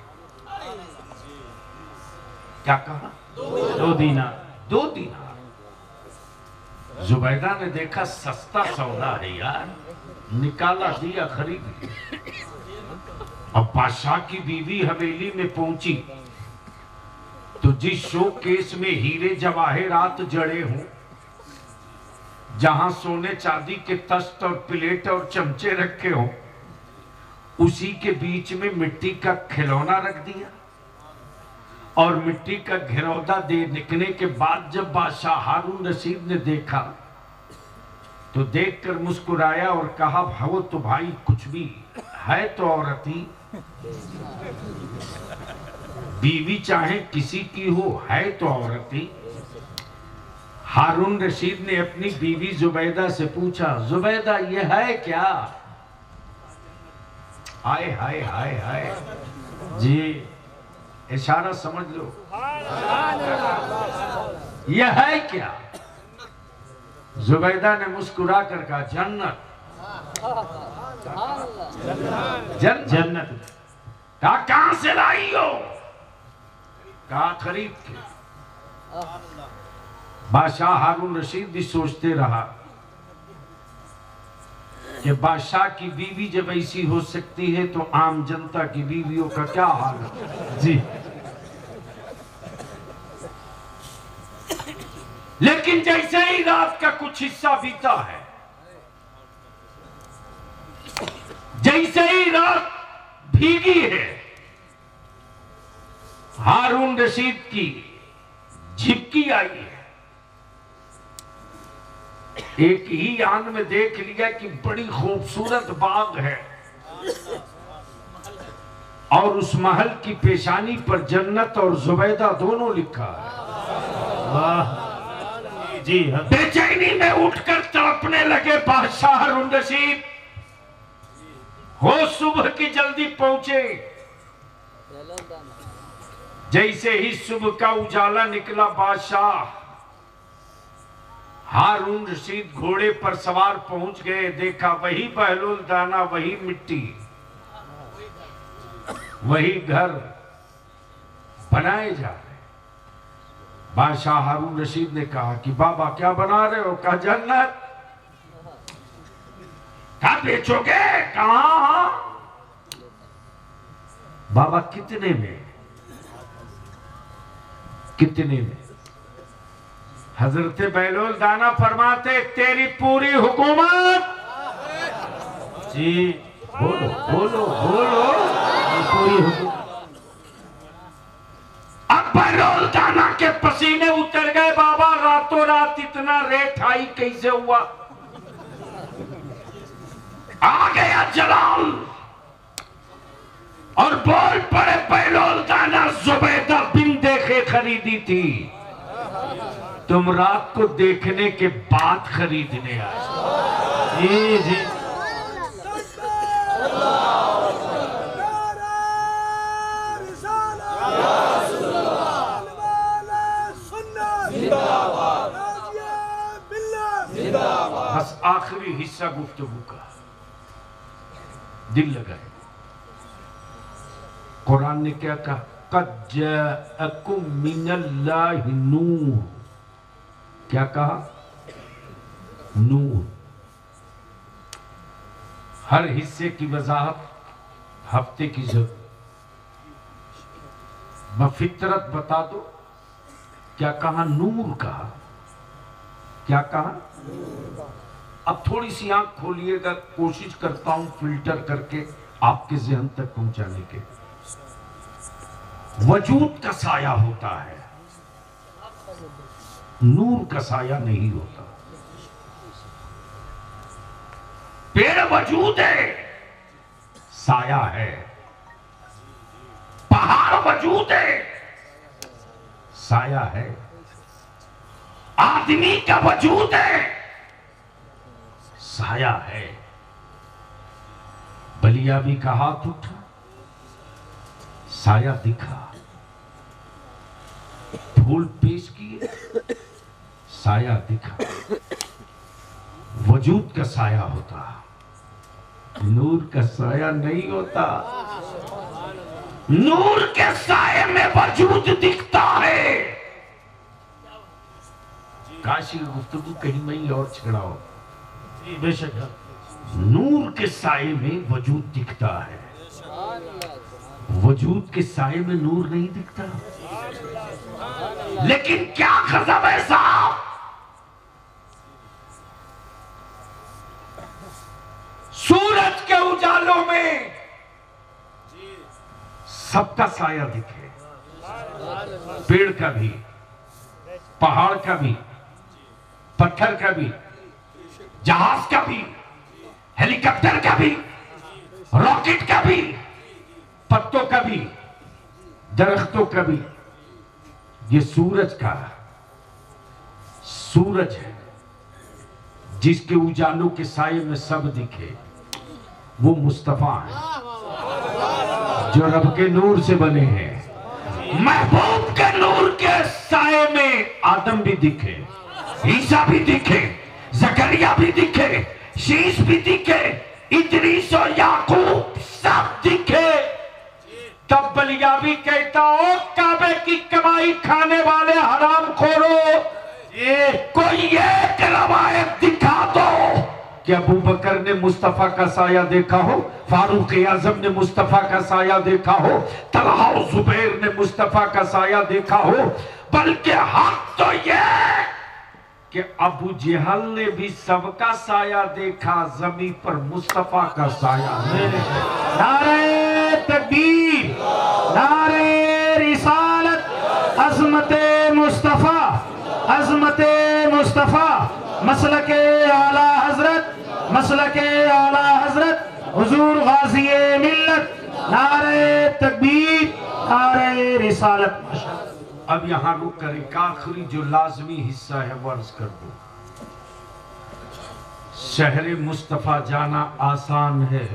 Speaker 1: क्या कहा?
Speaker 2: 2 दीनार।
Speaker 1: 2 दीनार। जुबैदा ने देखा सस्ता सौदा है यार, निकाला दिया खरीद लिया। अब बादशाह की बीवी हवेली में पहुंची तो जिस शोकेस में हीरे जवाहरात जड़े हों, जहां सोने चांदी के तख्त और प्लेट और चमचे रखे हों, उसी के बीच में मिट्टी का खिलौना रख दिया। और मिट्टी का घिरौदा दे निकलने के बाद जब बादशाह हारून रशीद ने देखा तो देखकर मुस्कुराया और कहा भावो तो भाई कुछ भी है तो औरत ही। बीवी चाहे किसी की हो, है तो औरत ही। हारून रशीद ने अपनी बीवी जुबैदा से पूछा जुबैदा ये है क्या? हाय हाय हाय हाय जी, इशारा समझ लो। यह है क्या? जुबैदा ने मुस्कुरा कर कहा जन्नत।
Speaker 2: जन्नत।
Speaker 1: कहा कहां से लाई हो? कहा खरीद के। बादशाह हारून रशीद भी सोचते रहा कि बादशाह की बीवी जब ऐसी हो सकती है तो आम जनता की बीवियों का क्या हाल है
Speaker 2: जी।
Speaker 1: लेकिन जैसे ही रात का कुछ हिस्सा बीता है, जैसे ही रात भीगी है, हारून रशीद की झिपकी आई है। एक ही आन में देख लिया कि बड़ी खूबसूरत बाग है और उस महल की पेशानी पर जन्नत और जुबैदा दोनों लिखा है।
Speaker 2: वाह जी।
Speaker 1: बेचैनी में उठकर तड़पने लगे बादशाह हारून रशीद। हो सुबह की जल्दी पहुंचे। जैसे ही सुबह का उजाला निकला, बादशाह हारून रशीद घोड़े पर सवार पहुंच गए। देखा वही बहलोल दाना, वही मिट्टी, वही घर बनाए जा रहे। बादशाह हारून रशीद ने कहा कि बाबा क्या बना रहे हो? कहा जन्नत। क्या बेचोगे? कहा बाबा कितने में? कितने में? हजरत बहलोल दाना फरमाते तेरी पूरी हुकूमत।
Speaker 2: जी
Speaker 1: बोलो बोलो बोलो।
Speaker 2: पूरी हुकूमत।
Speaker 1: अब बहलोल दाना के पसीने उतर गए। बाबा रातों रात इतना रेट हाई कैसे हुआ? आ गया जलाल और बोल पड़े बहलोल दाना जुबैदा बिन देखे खरीदी थी, तुम रात को देखने के बाद खरीदने आए।
Speaker 2: जी जी
Speaker 1: बस आखिरी हिस्सा गुफ्तगू का दिल लगाए। कुरान ने क्या कहा? क़द जाअकुम मिनल्लाहि नूर। क्या कहा? नूर। हर हिस्से की वजाहत हफ्ते की जरूरत। फितरत बता दो। क्या कहा? नूर कहा। क्या कहा? अब थोड़ी सी आंख खोलिएगा, कोशिश करता हूं फिल्टर करके आपके जहन तक पहुंचाने के। वजूद का साया होता है, नूर का साया नहीं होता। पेड़ वजूद है, साया है। पहाड़ वजूद है, साया है। आदमी का वजूद है, साया है। बलिया का हाथ उठा, साया दिखा। फूल पेश किए, साया दिखा। वजूद का साया होता, नूर का साया नहीं होता। नूर के साये में वजूद दिखता है। काशी की गुफ्तगू कहीं में और छिड़ाओ।
Speaker 2: जी बेशक।
Speaker 1: नूर के साये में वजूद दिखता है, वजूद के साये में नूर नहीं दिखता। लेकिन क्या गजब है साहब, सूरज के उजालों में सबका साया दिखे, पेड़ का भी, पहाड़ का भी, पत्थर का भी, जहाज का भी, हेलीकॉप्टर का भी, रॉकेट का भी, पत्तों का भी, दरख्तों का भी। ये सूरज का सूरज है जिसके उजालों के साये में सब दिखे। वो मुस्तफा है जो रब के नूर से बने हैं। महबूब के नूर के साये में आदम भी दिखे, ईसा भी दिखे, जकरिया भी दिखे, शीश भी दिखे, इदरीस और याकूब सब दिखे। तब बलिया भी कहता हो, काबे की कमाई खाने वाले हराम खोरो, कोई एक रवायत दिखा दो कि अबू बकर ने मुस्तफा का साया देखा हो, फारूक आजम ने मुस्तफा का साया देखा हो, तलहा और जुबैर ने मुस्तफा का साया देखा हो। बल्कि हक तो ये कि अबू जहल ने भी सबका साया देखा, जमीन पर मुस्तफा का साया नहीं।
Speaker 2: नारे तकबीर, नारे रिसालत, अज़मते मुस्तफा, अज़मते मुस्तफा, मसलके आला हजरत, मसलके आला हजरत हुजूर गाज़ी मिल्लत। नारे तकबीर, नारे रिसालत।
Speaker 1: अब यहां रुक कर एक आखिरी जो लाजमी हिस्सा है वो अर्ज कर दो। शहर मुस्तफा जाना आसान है,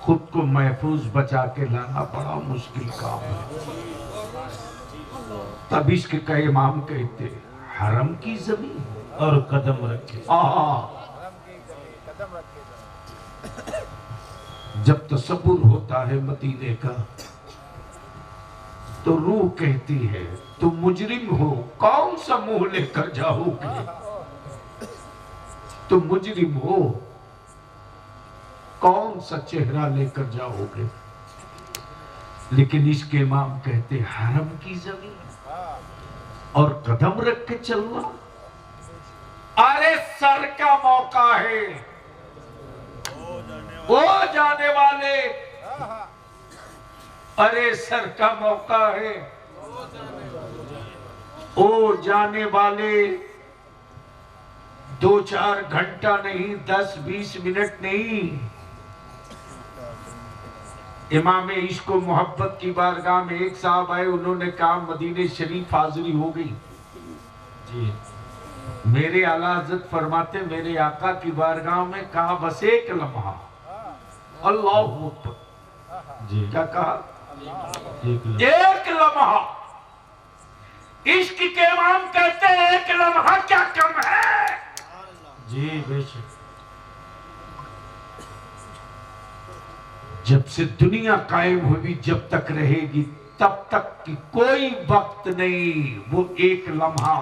Speaker 1: खुद को महफूज बचा के लाना बड़ा मुश्किल काम है। तब इश्क का इमाम कहते हरम की जमीन
Speaker 2: और कदम रखे।
Speaker 1: जब तसव्वुर होता है मदीने का तो रूह कहती है तुम मुजरिम हो, कौन सा मुंह लेकर जाओगे? तुम मुजरिम हो, कौन सा चेहरा लेकर जाओगे? लेकिन इसके इमाम कहते हरम की जमीन और कदम रख के चलना। अरे सर का मौका है, ओ जाने वाले, अरे सर का मौका है, ओ जाने वाले। 2-4 घंटा नहीं, 10-20 मिनट नहीं। इमाम इश्क व मोहब्बत की बारगाह में एक साहब आए, उन्होंने कहा मदीने शरीफ हाजिरी हो गई जी। मेरे आला हज़रत फरमाते, मेरे आका की बारगाह में कहा बस एक लम्हा, अल्लाह अकबर जी। क्या कहा? एक लम्हा। इश्क के इमाम कहते हैं एक लम्हा क्या कम है
Speaker 2: जी बेशक।
Speaker 1: जब से दुनिया कायम हुई जब तक रहेगी तब तक की कोई वक्त नहीं, वो एक लम्हा।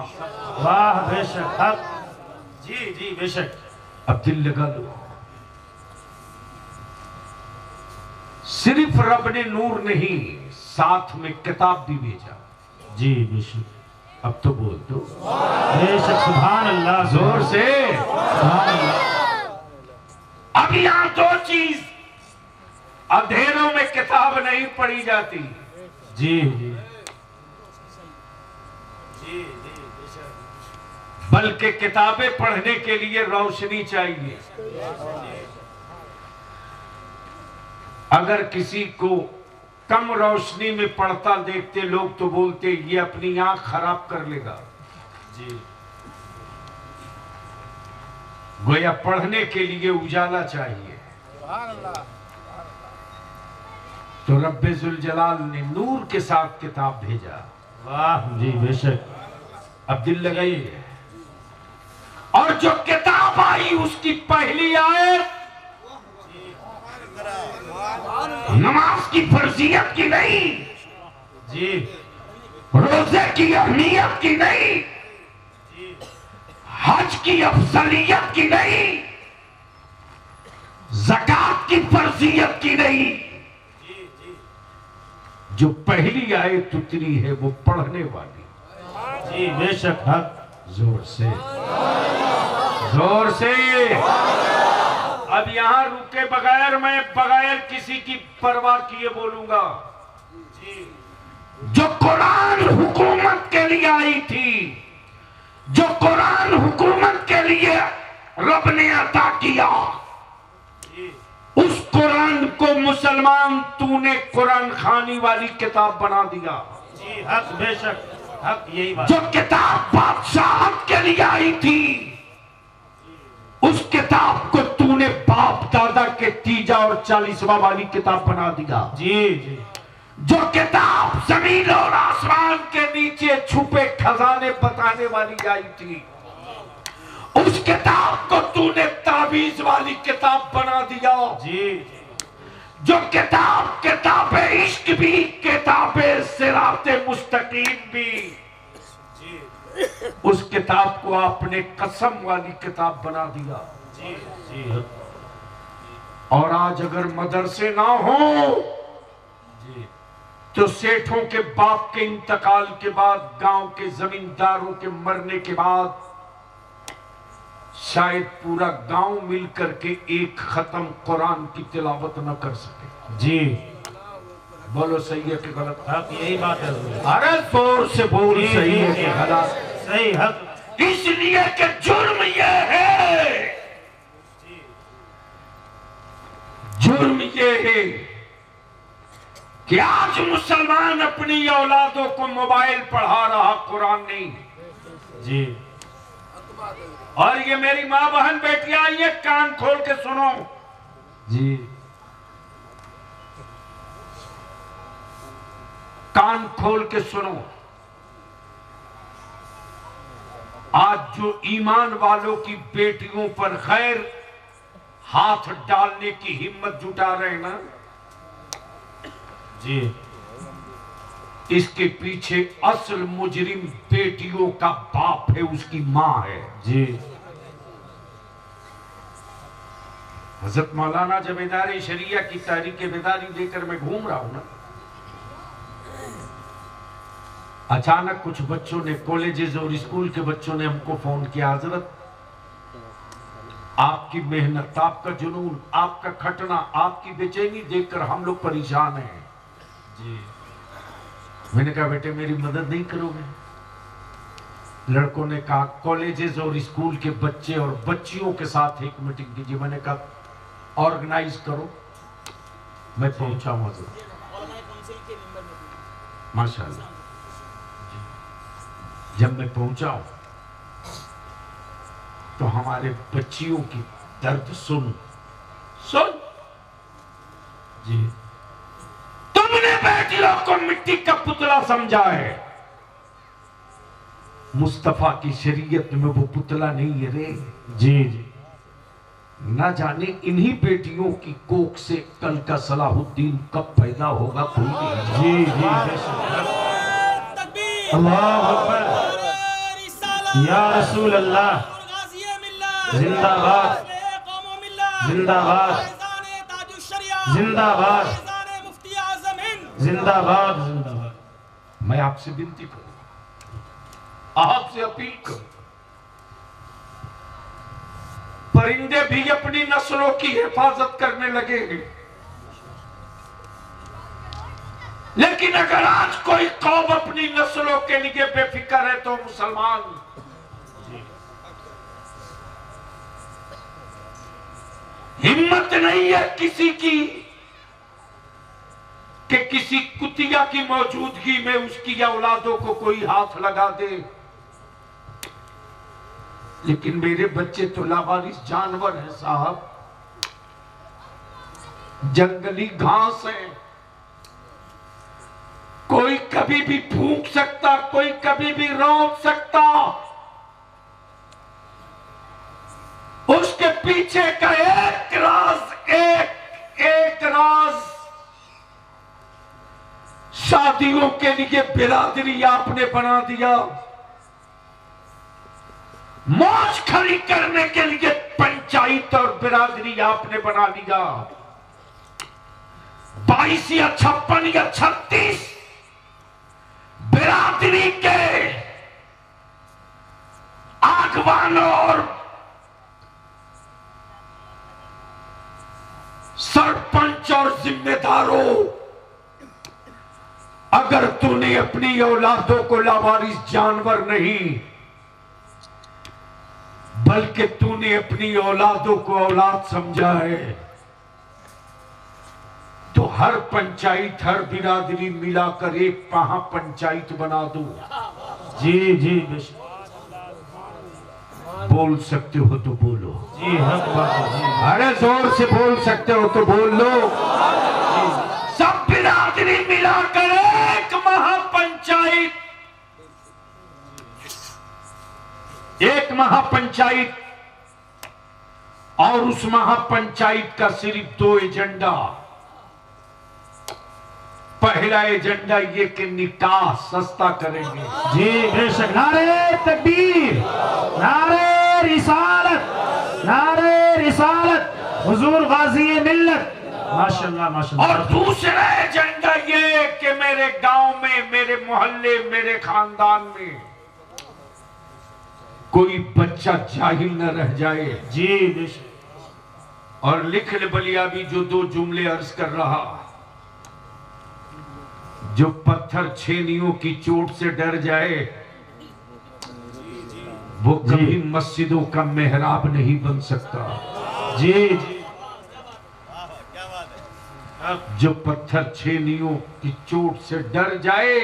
Speaker 2: वाह बेशक हक जी जी बेशक।
Speaker 1: अब दिल लगा लो, सिर्फ रब ने नूर नहीं साथ में किताब भी भेजा
Speaker 2: जी बेशक।
Speaker 1: अब तो बोल दो
Speaker 2: बेशक सुभान अल्लाह,
Speaker 1: जोर से
Speaker 2: सुभान अल्लाह।
Speaker 1: अब यहां दो चीज, अंधेरों में किताब नहीं पढ़ी जाती
Speaker 2: जी जी जी
Speaker 1: बल्कि किताबें पढ़ने के लिए रोशनी चाहिए। अगर किसी को कम रोशनी में पढ़ता देखते लोग तो बोलते ये अपनी आंख खराब कर लेगा
Speaker 2: जी।
Speaker 1: गोया पढ़ने के लिए उजाला चाहिए। तो रब्बे जुल जलाल ने नूर के साथ किताब भेजा।
Speaker 2: वाह जी बेशक।
Speaker 1: अब दिल लगाइए, और जो किताब आई उसकी पहली आयत नमाज की फर्जियत की नहीं
Speaker 2: जी,
Speaker 1: रोजे की अहमियत की नहीं, हज की अफजलियत की नहीं, ज़कात की फर्जियत की नहीं। जो पहली आयत उतरी है वो पढ़ने वाली
Speaker 2: जी बेशक हक।
Speaker 1: जोर से जोर से। अब यहां रुके बगैर मैं बगैर किसी की परवाह किए बोलूंगा। जो कुरान हुकूमत के लिए आई थी, जो कुरान हुकूमत के लिए रब ने अता किया, उस कुरान को मुसलमान तूने कुरान खानी वाली किताब बना दिया
Speaker 2: जी हक बेशक हक, यही बात।
Speaker 1: जो किताब बादशाहत के लिए आई थी उस किताब को तूने बाप दादा के तीजा और 40वां वाली किताब बना दिया
Speaker 2: जी जी।
Speaker 1: जो किताब जमीन और आसमान के नीचे छुपे खजाने बताने वाली आई थी उस किताब को तूने ताबीज वाली किताब बना दिया
Speaker 2: जी।
Speaker 1: जो किताब किताब इश्क भी, किताब सिराते मुस्तकीम भी, उस किताब को आपने कसम वाली किताब बना दिया
Speaker 2: जी जी।
Speaker 1: और आज अगर मदरसे ना हो
Speaker 2: जी
Speaker 1: तो सेठों के बाप के इंतकाल के बाद, गांव के जमींदारों के मरने के बाद शायद पूरा गांव मिलकर के एक खत्म कुरान की तिलावत न कर सके।
Speaker 2: जी
Speaker 1: बोलो सही है कि गलत?
Speaker 2: हक, यही बात है।
Speaker 1: अरे जोर से बोल,
Speaker 2: जी,
Speaker 1: सही है
Speaker 2: जी,
Speaker 1: कि गलत?
Speaker 2: सही हक।
Speaker 1: इसलिए कि जुर्म यह है, जुर्म यह है कि आज मुसलमान अपनी औलादों को मोबाइल पढ़ा रहा, कुरान नहीं।
Speaker 2: जी।
Speaker 1: और ये मेरी माँ बहन बेटियां, ये कान खोल के सुनो
Speaker 2: जी।
Speaker 1: कान खोल के सुनो। आज जो ईमान वालों की बेटियों पर गैर हाथ डालने की हिम्मत जुटा रहे ना,
Speaker 2: जी।
Speaker 1: इसके पीछे असल मुजरिम बेटियों का बाप है, उसकी मां है।
Speaker 2: जी।
Speaker 1: हजरत मौलाना जबेदार शरिया की तारीख बेदारी लेकर मैं घूम रहा हूं ना, अचानक कुछ बच्चों ने, कॉलेजेस और स्कूल के बच्चों ने हमको फोन किया, हजरत आपकी मेहनत, आपका जुनून, आपका खटना, आपकी बेचैनी देखकर हम लोग परेशान हैं।
Speaker 2: जी।
Speaker 1: मैंने कहा बेटे मेरी मदद नहीं करोगे? लड़कों ने कहा कॉलेजेस और स्कूल के बच्चे और बच्चियों के साथ एक मीटिंग कीजिए। मैंने कहा ऑर्गेनाइज करो, मैं पहुंचा हूं। माशाल्लाह। जब मैं पहुंचा हूं तो हमारे बच्चियों की दर्द सुन सुन।
Speaker 2: जी
Speaker 1: तुमने बेटियों को मिट्टी का पुतला समझा है, मुस्तफा की शरीयत में वो पुतला नहीं है रे।
Speaker 2: जी जी
Speaker 1: ना जाने इन्हीं बेटियों की कोख से कल का सलाहुद्दीन कब पैदा होगा, कोई नहीं जानता।
Speaker 2: जी जी अल्लाह अकबर या रसूल अल्लाह। जिंदाबाद जिंदाबाद जिंदाबाद जिंदाबाद जिंदाबाद।
Speaker 1: मैं आपसे विनती करूं, आपसे अपील करूं, परिंदे भी अपनी नस्लों की हिफाजत करने लगे हैं, लेकिन अगर आज कोई कौम अपनी नस्लों के लिए बेफिक्र है तो मुसलमान। हिम्मत नहीं है किसी की कि किसी कुतिया की मौजूदगी में उसकी औलादों को कोई हाथ लगा दे, लेकिन मेरे बच्चे तो लावारिस जानवर हैं साहब, जंगली घास है, कोई कभी भी फूंक सकता, कोई कभी भी रोक सकता। उसके पीछे का एक राज, एक राज, शादियों के लिए बिरादरी आपने बना दिया, मौज खड़ी करने के लिए पंचायत और बिरादरी आपने बना लिया। 22 या 56 या 36 बिरादरी के आगवानों और सरपंच और जिम्मेदारों, अगर तूने अपनी औलादों को लावारिस जानवर नहीं, बल्कि तूने अपनी औलादों को औलाद समझा है, तो हर पंचायत, हर बिरादरी मिलाकर एक महा पंचायत बना दो।
Speaker 2: जी जी
Speaker 1: बोल सकते हो तो बोलो।
Speaker 2: जी हक बात है जी।
Speaker 1: अरे जोर से बोल सकते हो तो बोल लो। सब बिरादरी मिलाकर एक महापंचायत, एक महापंचायत, और उस महापंचायत का सिर्फ 2 एजेंडा। पहला एजेंडा ये कि निकाह सस्ता करेंगे।
Speaker 2: जी बेशक। नारे तकबीर, नारे रिसालत, नारे रिसालत, हुजूर गाजी मिल्लत। माशाल्लाह माशाल्लाह।
Speaker 1: और दूसरा एजेंडा ये कि मेरे गांव में, मेरे मोहल्ले, मेरे खानदान में कोई बच्चा जाहिल न रह जाए।
Speaker 2: जी बेशक।
Speaker 1: और लिख ले बलिया भी जो 2 जुमले अर्ज कर रहा, जो पत्थर छेनियों की चोट से डर जाए वो कभी मस्जिदों का मेहराब नहीं बन सकता।
Speaker 2: जी जी
Speaker 1: जो पत्थर छेनियों की चोट से डर जाए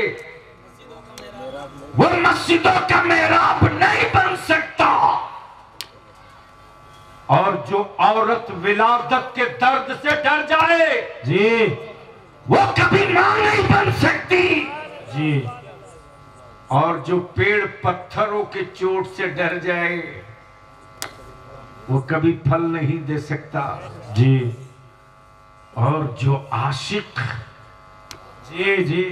Speaker 1: वो मस्जिदों का मेहराब नहीं बन सकता। और जो औरत विलादत के दर्द से डर जाए
Speaker 2: जी
Speaker 1: वो कभी मां नहीं बन सकती।
Speaker 2: जी।
Speaker 1: और जो पेड़ पत्थरों के चोट से डर जाए वो कभी फल नहीं दे सकता।
Speaker 2: जी।
Speaker 1: और जो आशिक,
Speaker 2: जी जी,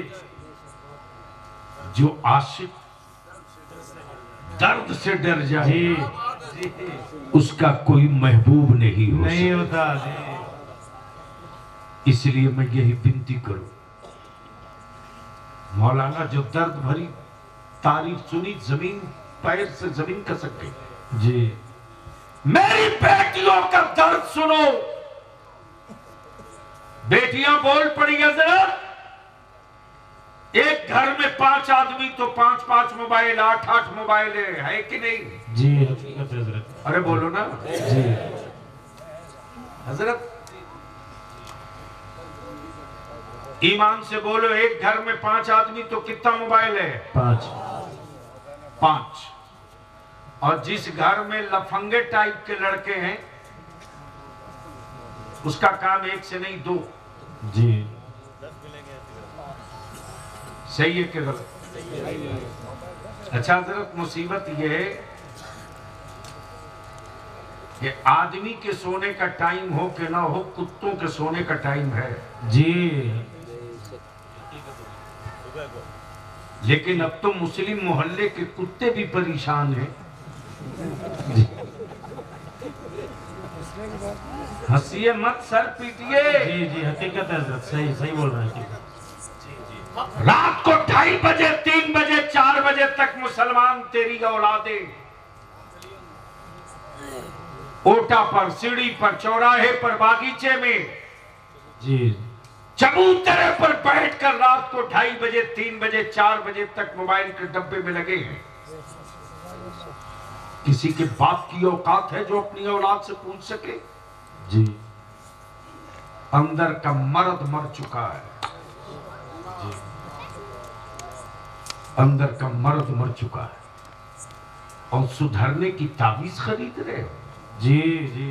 Speaker 1: जो आशिक दर्द से डर जाए
Speaker 2: जी जी,
Speaker 1: उसका कोई महबूब नहीं
Speaker 2: होता जी।
Speaker 1: इसलिए मैं यही विनती करूं, मौलाना जो दर्द भरी तारीफ सुनी, जमीन पैर से जमीन खसक गई।
Speaker 2: जी।
Speaker 1: मेरी बेटियों का दर्द सुनो। बेटियां बोल पड़ी हजरत, एक घर में 5 आदमी तो 5-5 मोबाइल, 8-8 मोबाइल है कि नहीं?
Speaker 2: जी हकीकत है हजरत।
Speaker 1: अरे बोलो ना
Speaker 2: जी
Speaker 1: हजरत, ईमान से बोलो, एक घर में 5 आदमी तो कितना मोबाइल है?
Speaker 2: 5।
Speaker 1: 5। और जिस घर में लफंगे टाइप के लड़के हैं उसका काम एक से नहीं दो।
Speaker 2: जी
Speaker 1: सही है कि गलत? अच्छा हजरत, मुसीबत यह है कि आदमी के सोने का टाइम हो कि ना हो, कुत्तों के सोने का टाइम है।
Speaker 2: जी
Speaker 1: लेकिन अब तो मुस्लिम मोहल्ले के कुत्ते भी परेशान हैं। हंसिए मत, सर पीटिए।
Speaker 2: जी जी हकीकत है हजरत, सही सही बोल रहे हैं।
Speaker 1: रात को 2:30 बजे 3 बजे 4 बजे तक मुसलमान तेरी औलादे ओटा पर, सीढ़ी पर, चौराहे पर, बागीचे में
Speaker 2: जी
Speaker 1: चबूतरे पर बैठकर रात को 2:30 बजे 3 बजे 4 बजे तक मोबाइल के डब्बे में लगे हैं। किसी के बाप की औकात है जो अपनी औलाद से पूछ सके?
Speaker 2: जी
Speaker 1: अंदर का मर्द मर चुका है। अंदर का मर्द मर चुका है और सुधरने की ताबीज खरीद रहे हो।
Speaker 2: जी जी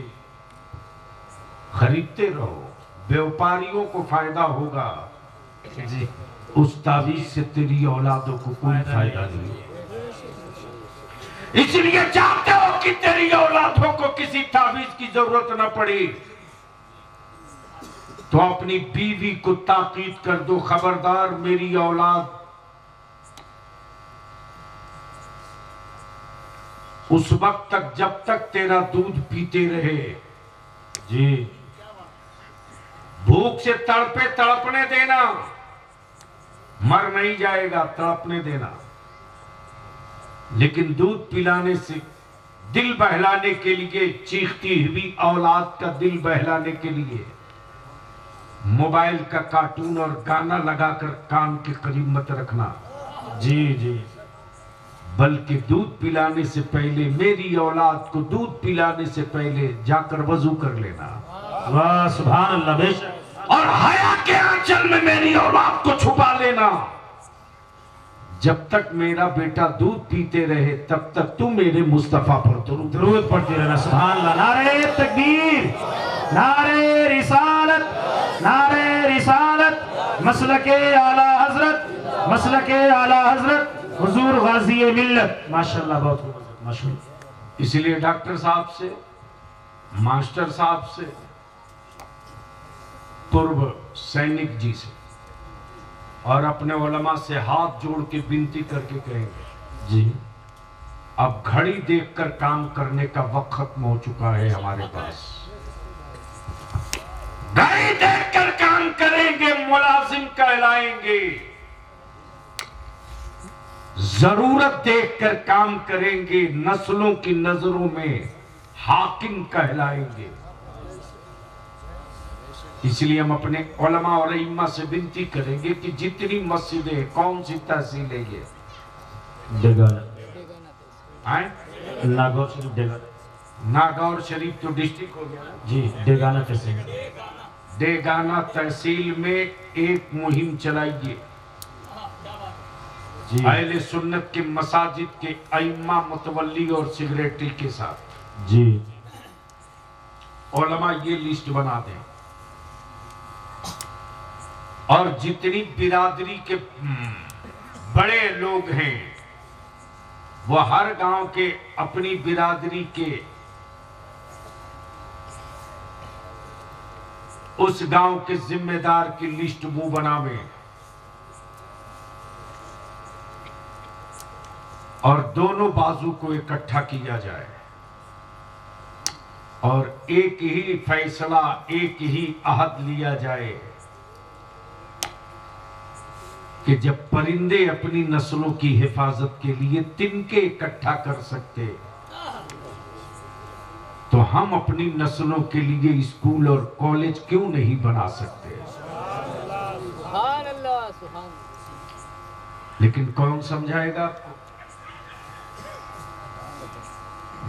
Speaker 1: खरीदते रहो, व्यापारियों को फायदा होगा।
Speaker 2: जी
Speaker 1: उस ताबीज से तेरी औलादों को कोई फायदा नहीं। इसलिए चाहते हो कि तेरी औलादों को किसी ताबीज की जरूरत न पड़े तो अपनी बीवी को ताकीद कर दो, खबरदार मेरी औलाद उस वक्त तक जब तक तेरा दूध पीते रहे,
Speaker 2: जी
Speaker 1: भूख से तड़पे तड़पने देना, मर नहीं जाएगा, तड़पने देना। लेकिन दूध पिलाने से दिल बहलाने के लिए, चीखती हुई औलाद का दिल बहलाने के लिए मोबाइल का कार्टून और गाना लगाकर कान के करीब मत रखना।
Speaker 2: जी जी
Speaker 1: बल्कि दूध पिलाने से पहले, मेरी औलाद को दूध पिलाने से पहले जाकर वजू कर लेना।
Speaker 2: वाह सुभान अल्लाह, बेशक।
Speaker 1: और हया के आंचल में मेरी औलाद को छुपा लेना। जब तक मेरा बेटा दूध पीते रहे तब तक तू मेरे मुस्तफा पर
Speaker 2: दुरूद पढ़ती रहना। सुभान अल्लाह। नारे तकबीर, नारे रिसालत, नारे रिसालत, मसलके आला हजरत, मसलके आला हजरत हुजूर गाजी मिल्लत। माशाल्लाह, बहुत खूब, माशाल्लाह।
Speaker 1: इसलिए डॉक्टर साहब से, मास्टर साहब से, पूर्व सैनिक जी से और अपने उलमा से हाथ जोड़ के विनती करके कहेंगे,
Speaker 2: जी
Speaker 1: अब घड़ी देखकर काम करने का वक्त खत्म हो चुका है हमारे पास। घड़ी देखकर काम करेंगे, मुलाजिम कहलाएंगे। जरूरत देखकर काम करेंगे, नस्लों की नजरों में हाकिम कहलाएंगे। इसलिए हम अपने उलमा और इम्मा से विनती करेंगे कि जितनी मस्जिदें, कौन सी तहसील है ये?
Speaker 2: डेगाना,
Speaker 1: हैं?
Speaker 2: नागौर शरीफ डेगाना।
Speaker 1: नागौर शरीफ तो डिस्ट्रिक्ट हो गया ना?
Speaker 2: जी डेगाना तहसील।
Speaker 1: डेगाना तहसील में एक मुहिम चलाइए।
Speaker 2: जी
Speaker 1: अहले सुन्नत के मसाजिद के अइम्मा, मुतवल्ली और सेक्रेटरी के साथ
Speaker 2: जी
Speaker 1: उलमा ये लिस्ट बना दें और जितनी बिरादरी के बड़े लोग हैं वो हर गांव के अपनी बिरादरी के उस गांव के जिम्मेदार की लिस्ट वो बनावे और दोनों बाजू को इकट्ठा किया जाए और एक ही फैसला, एक ही अहद लिया जाए कि जब परिंदे अपनी नस्लों की हिफाजत के लिए तिनके इकट्ठा कर सकते तो हम अपनी नस्लों के लिए स्कूल और कॉलेज क्यों नहीं बना सकते?
Speaker 3: सुभान अल्लाह, सुभान।
Speaker 1: लेकिन कौन समझाएगा आपको?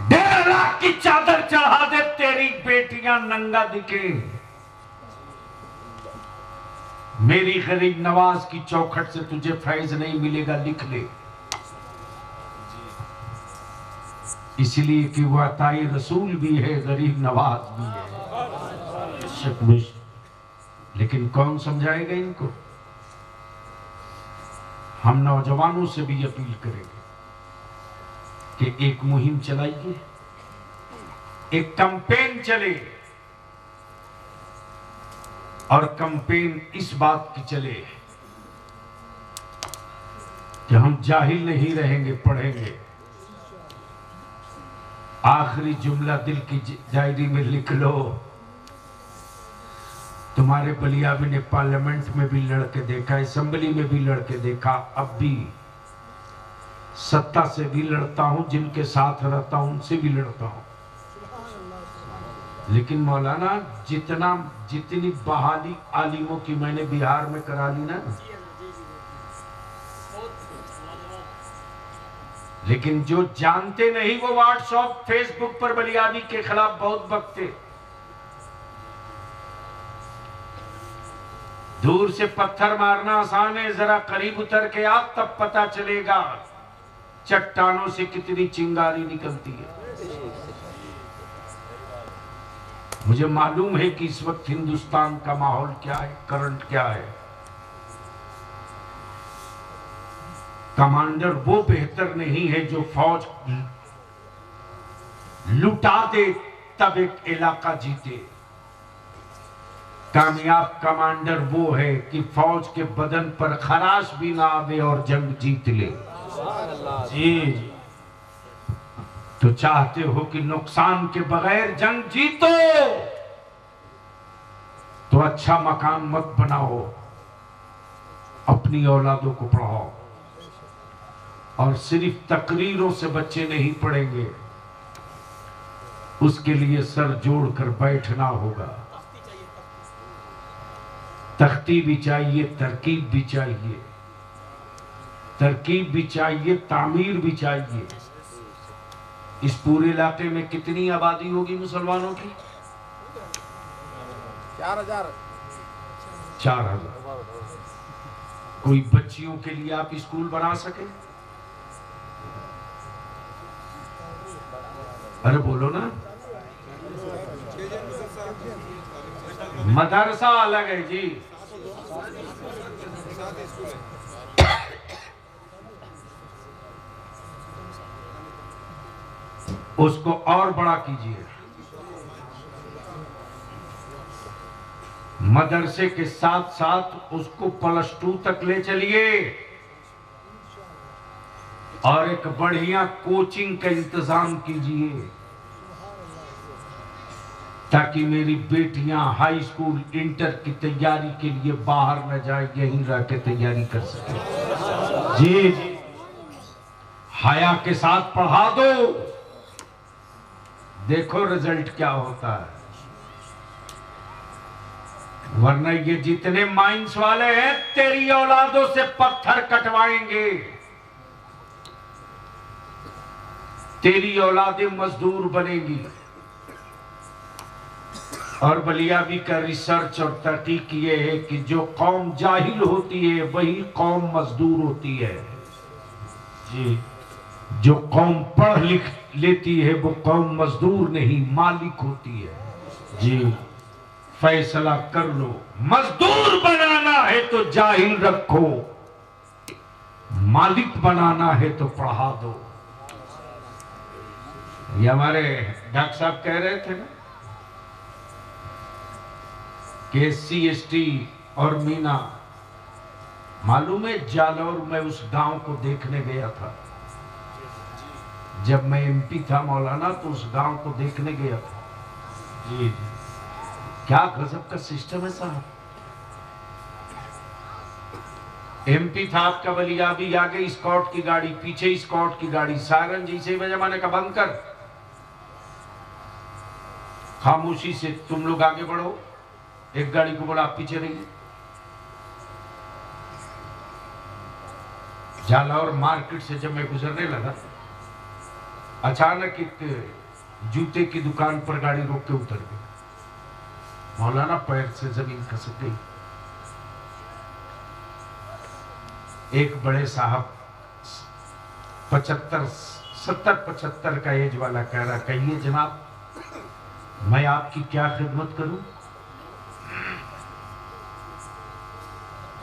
Speaker 1: 1.5 लाख की चादर चढ़ा दे, तेरी बेटियां नंगा दिखे। मेरी गरीब नवाज की चौखट से तुझे फैज नहीं मिलेगा, लिख ले। इसलिए कि वह अताई रसूल भी है, गरीब नवाज भी है। लेकिन कौन समझाएगा इनको? हम नौजवानों से भी अपील करेंगे कि एक मुहिम चलाइए, एक कैंपेन चले, और कैंपेन इस बात की चले कि हम जाहिल नहीं रहेंगे, पढ़ेंगे। आखिरी जुमला दिल की डायरी में लिख लो, तुम्हारे बलियाबी ने पार्लियामेंट में भी लड़के देखा, असेंबली में भी लड़के देखा, अब भी सत्ता से भी लड़ता हूं, जिनके साथ रहता हूं उनसे भी लड़ता हूं। लेकिन मौलाना जितनी बहाली आलिमों की मैंने बिहार में करा ली ना, लेकिन जो जानते नहीं वो व्हाट्सएप फेसबुक पर बलियाबी के खिलाफ बहुत बकते। दूर से पत्थर मारना आसान है, जरा करीब उतर के आप तब पता चलेगा चट्टानों से कितनी चिंगारी निकलती है। मुझे मालूम है कि इस वक्त हिंदुस्तान का माहौल क्या है, करंट क्या है। कमांडर वो बेहतर नहीं है जो फौज लुटा दे तब एक इलाका जीते। कामयाब कमांडर वो है कि फौज के बदन पर खराश भी ना आवे और जंग जीत ले। जी, तो चाहते हो कि नुकसान के बगैर जंग जीतो, तो अच्छा मकान मत बनाओ, अपनी औलादों को पढ़ाओ। और सिर्फ तकरीरों से बच्चे नहीं पढ़ेंगे, उसके लिए सर जोड़कर बैठना होगा। तख्ती भी चाहिए, तरकीब भी चाहिए, तरकीब भी चाहिए, तामीर भी चाहिए। इस पूरे इलाके में कितनी आबादी होगी मुसलमानों की?
Speaker 3: 4000।
Speaker 1: 4000। कोई बच्चियों के लिए आप स्कूल बना सके? अरे बोलो ना। मदरसा अलग है जी। उसको और बड़ा कीजिए। मदरसे के साथ साथ उसको +2 तक ले चलिए और एक बढ़िया कोचिंग का इंतजाम कीजिए, ताकि मेरी बेटियां हाई स्कूल इंटर की तैयारी के लिए बाहर न जाए, यहीं रह के तैयारी कर सके। जी जी, हया के साथ पढ़ा दो, देखो रिजल्ट क्या होता है। वरना ये जितने माइंस वाले हैं तेरी औलादों से पत्थर कटवाएंगे, तेरी औलादें मजदूर बनेगी। और बलियाबी का रिसर्च और तहकीक ये है कि जो कौम जाहिल होती है वही कौम मजदूर होती है। जी, जो कौम पढ़ लिख लेती है वो कौम मजदूर नहीं मालिक होती है। जी, फैसला कर लो, मजदूर बनाना है तो जाहिल रखो, मालिक बनाना है तो पढ़ा दो। ये हमारे डॉक्टर साहब कह रहे थे ना कि SC ST और मीना, मालूम है जालौर में उस गांव को देखने गया था। जब मैं MP था मौलाना, तो उस गांव को देखने गया था। जी जी, क्या गजब का सिस्टम है साहब। MP था आपका बलियाबी, आगे स्कॉट की गाड़ी, पीछे स्कॉट की गाड़ी, सायरन जैसे ही जमाने का बंद कर, खामोशी से तुम लोग आगे बढ़ो। एक गाड़ी को बोला आप पीछे रहिए। जालौर मार्केट से जब मैं गुजरने लगा, अचानक एक जूते की दुकान पर गाड़ी रोक के उतर गई। मौलाना पैर से जमीन खसक गई। एक बड़े साहब 75 70-75 का एज वाला कह रहा, कहिए जनाब मैं आपकी क्या खिदमत करूं?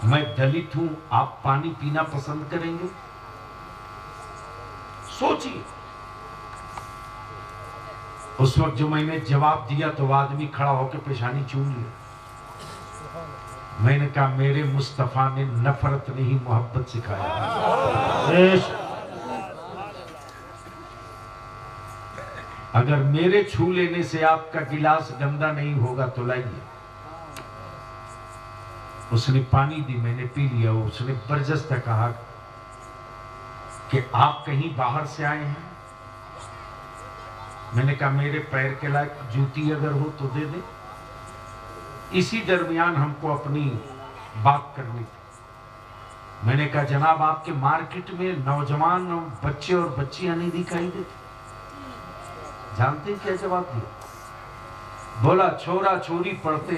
Speaker 1: मैं दलित हूं, आप पानी पीना पसंद करेंगे? सोचिए। उस वक्त जो मैंने जवाब दिया तो आदमी खड़ा होकर पेशानी चूम लिया। मैंने कहा मेरे मुस्तफा ने नफरत नहीं मोहब्बत सिखाया। अगर मेरे छू लेने से आपका गिलास गंदा नहीं होगा तो लाइए। उसने पानी दी, मैंने पी लिया। उसने बरजस्त कहा कि आप कहीं बाहर से आए हैं? मैंने कहा मेरे पैर के लायक जूती अगर हो तो दे दे। इसी दरमियान हमको अपनी बात करनी थी। मैंने कहा जनाब आपके मार्केट में नौजवान बच्चे और बच्चियां नहीं दिखाई देते? जानते क्या जवाब दिया? बोला छोरा छोरी पढ़ते,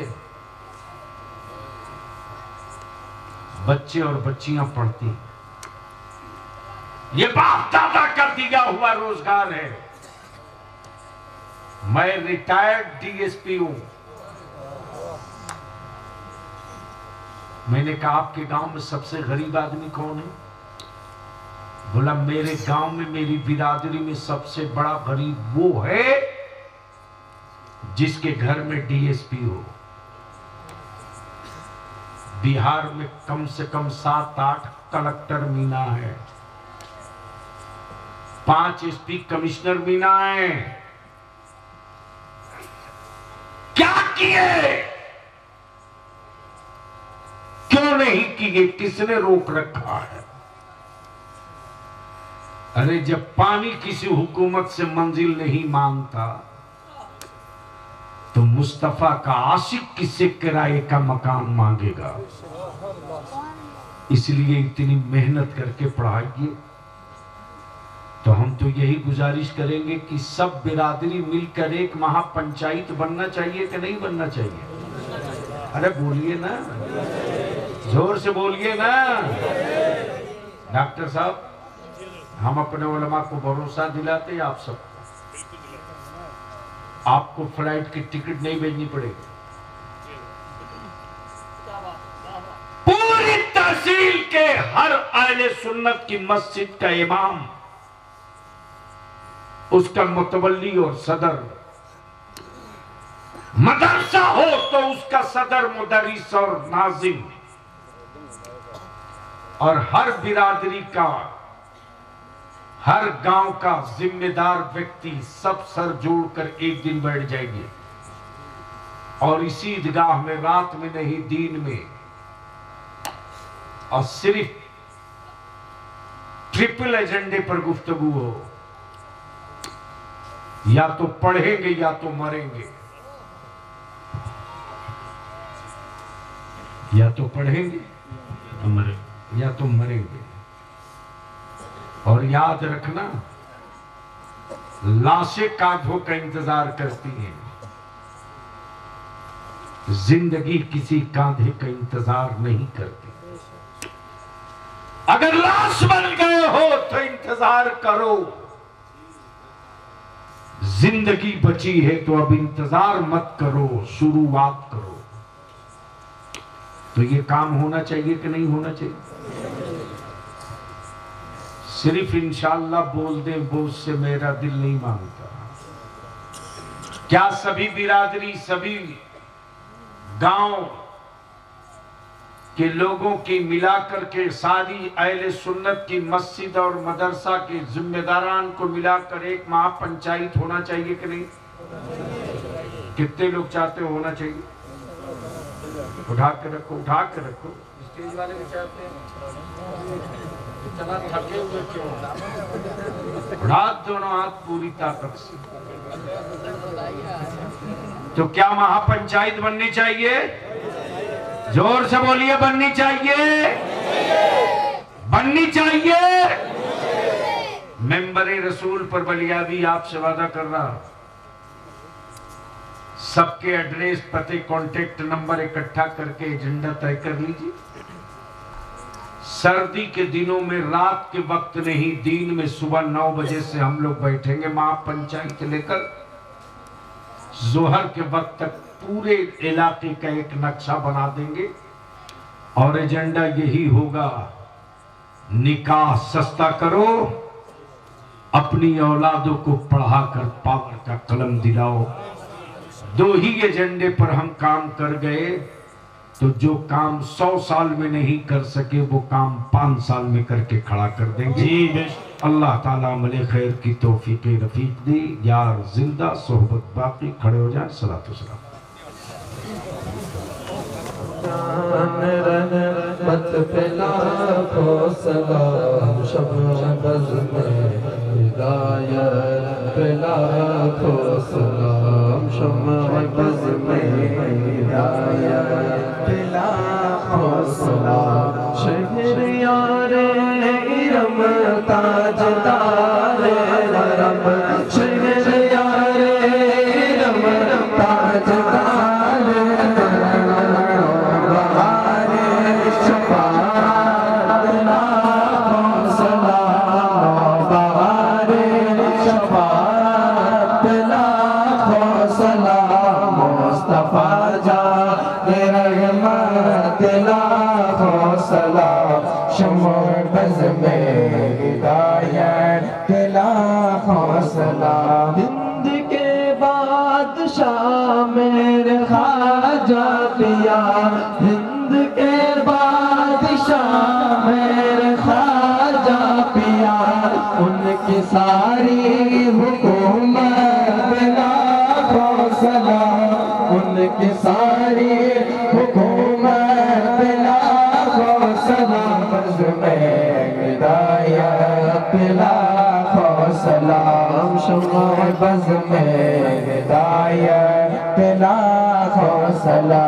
Speaker 1: बच्चे और बच्चियां पढ़ती। ये बाप दादा का दिया हुआ रोजगार है। मैं रिटायर्ड डीएसपी हूं। मैंने कहा आपके गांव में सबसे गरीब आदमी कौन है? बोला मेरे गांव में मेरी बिरादरी में सबसे बड़ा गरीब वो है जिसके घर में डीएसपी हो। बिहार में कम से कम 7-8 कलेक्टर मीना है, 5 एसपी कमिश्नर मीना है। क्या किए? क्यों नहीं किए? किसने रोक रखा है? अरे जब पानी किसी हुकूमत से मंजिल नहीं मांगता तो मुस्तफा का आशिक किससे किराए का मकान मांगेगा? इसलिए इतनी मेहनत करके पढ़ाइए। तो हम तो यही गुजारिश करेंगे कि सब बिरादरी मिलकर एक महापंचायत बनना चाहिए कि नहीं बनना चाहिए? अरे बोलिए ना, जोर से बोलिए ना। डॉक्टर साहब हम अपने उलमा को भरोसा दिलाते आप सब, आपको फ्लाइट की टिकट नहीं भेजनी पड़ेगी। पूरी तहसील के हर अहले सुन्नत की मस्जिद का इमाम, उसका मुतवल्ली और सदर, मदरसा हो तो उसका सदर, मुदर्रिस और नाजिम, और हर बिरादरी का, हर गांव का जिम्मेदार व्यक्ति सब सर जोड़कर एक दिन बैठ जाएंगे और इसी ईदगाह में रात में नहीं दिन में, और सिर्फ ट्रिपल एजेंडे पर गुफ्तगू हो। या तो पढ़ेंगे या तो मरेंगे, या तो पढ़ेंगे या तो मरेंगे। और याद रखना लाशें कांधों का इंतजार करती हैं, जिंदगी किसी कांधे का इंतजार नहीं करती। अगर लाश बन गए हो तो इंतजार करो, जिंदगी बची है तो अब इंतजार मत करो, शुरुआत करो। तो ये काम होना चाहिए कि नहीं होना चाहिए? सिर्फ इंशाअल्लाह बोल दे बोझ से मेरा दिल नहीं मांगता। क्या सभी बिरादरी, सभी गांव के लोगों की मिलाकर के सारी अहले सुन्नत की मस्जिद और मदरसा के जिम्मेदारान को मिलाकर एक महापंचायत होना चाहिए कि नहीं? कितने लोग चाहते हो होना चाहिए? उठा के रखो, उठा के रखो। स्टेज वाले भी चाहते हैं। इतना थके हुए क्यों? हाथ दोनों हाथ पूरी ताकत से। तो क्या महापंचायत बननी चाहिए? जोर से बोलिए, बननी चाहिए, बननी चाहिए। मेंबर रसूल पर बलियाबी आपसे वादा कर रहा, सबके एड्रेस, पते, कांटेक्ट नंबर इकट्ठा करके एजेंडा तय कर लीजिए। सर्दी के दिनों में रात के वक्त नहीं, दिन में सुबह 9 बजे से हम लोग बैठेंगे महापंचायत लेकर, जोहर के वक्त तक पूरे इलाके का एक नक्शा बना देंगे और एजेंडा यही होगा, निकाह सस्ता करो, अपनी औलादों को पढ़ाकर पावर का कलम दिलाओ। 2 ही एजेंडे पर हम काम कर गए, तो जो काम 100 साल में नहीं कर सके वो काम 5 साल में करके खड़ा कर देंगे।
Speaker 2: जी
Speaker 1: अल्लाह ताला अमले खैर की तौफीक रफीक दे। यार जिंदा सोहबत बाकी, खड़े हो जाए। सलातो सलाम।
Speaker 4: मत पिला को सलाम शबज़ में हिदायत पिला को सलाम शबज़ में हिदायत पिला को सलाम शहरियारे इरम ताजदारे रब शहरियारे इरम ताजदारे हिंद के बादशाह मेरे ख्वाजा पिया, हिंद के बादशाह मेरे ख्वाजा पिया, उनकी सारी हुकूमत बिला खौसला, उनकी सारी हुकूमत बिला खौसला, बज़ में हिदायत बिला खौसला, शम्मा बज़ में हिदायत बिला खौसला,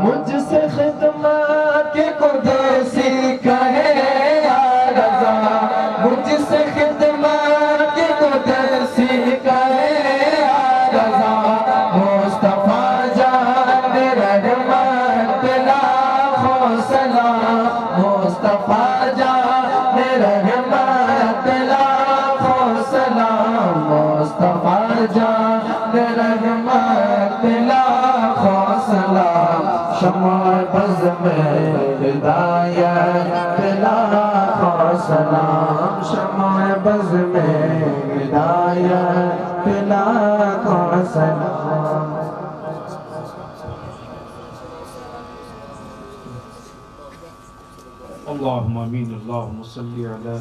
Speaker 4: मुझसे खिदमत के कुर्सी कहे या रज़ा, मुझसे खिदमत के कुर्सी कहे या रज़ा, मुस्तफा जान रहमत बिला खौसला, मुस्तफा जान रहमत बिला खौसला, मुस्तफा जान रहमत बिला खौसला, शम्मा बज़ में हिदायत बिला खौसला, शम्मा बज़ में हिदायत बिला खौसला।
Speaker 1: अल्लाहुम्मा आमीन। अल्लाहुम्मा सल्ली अला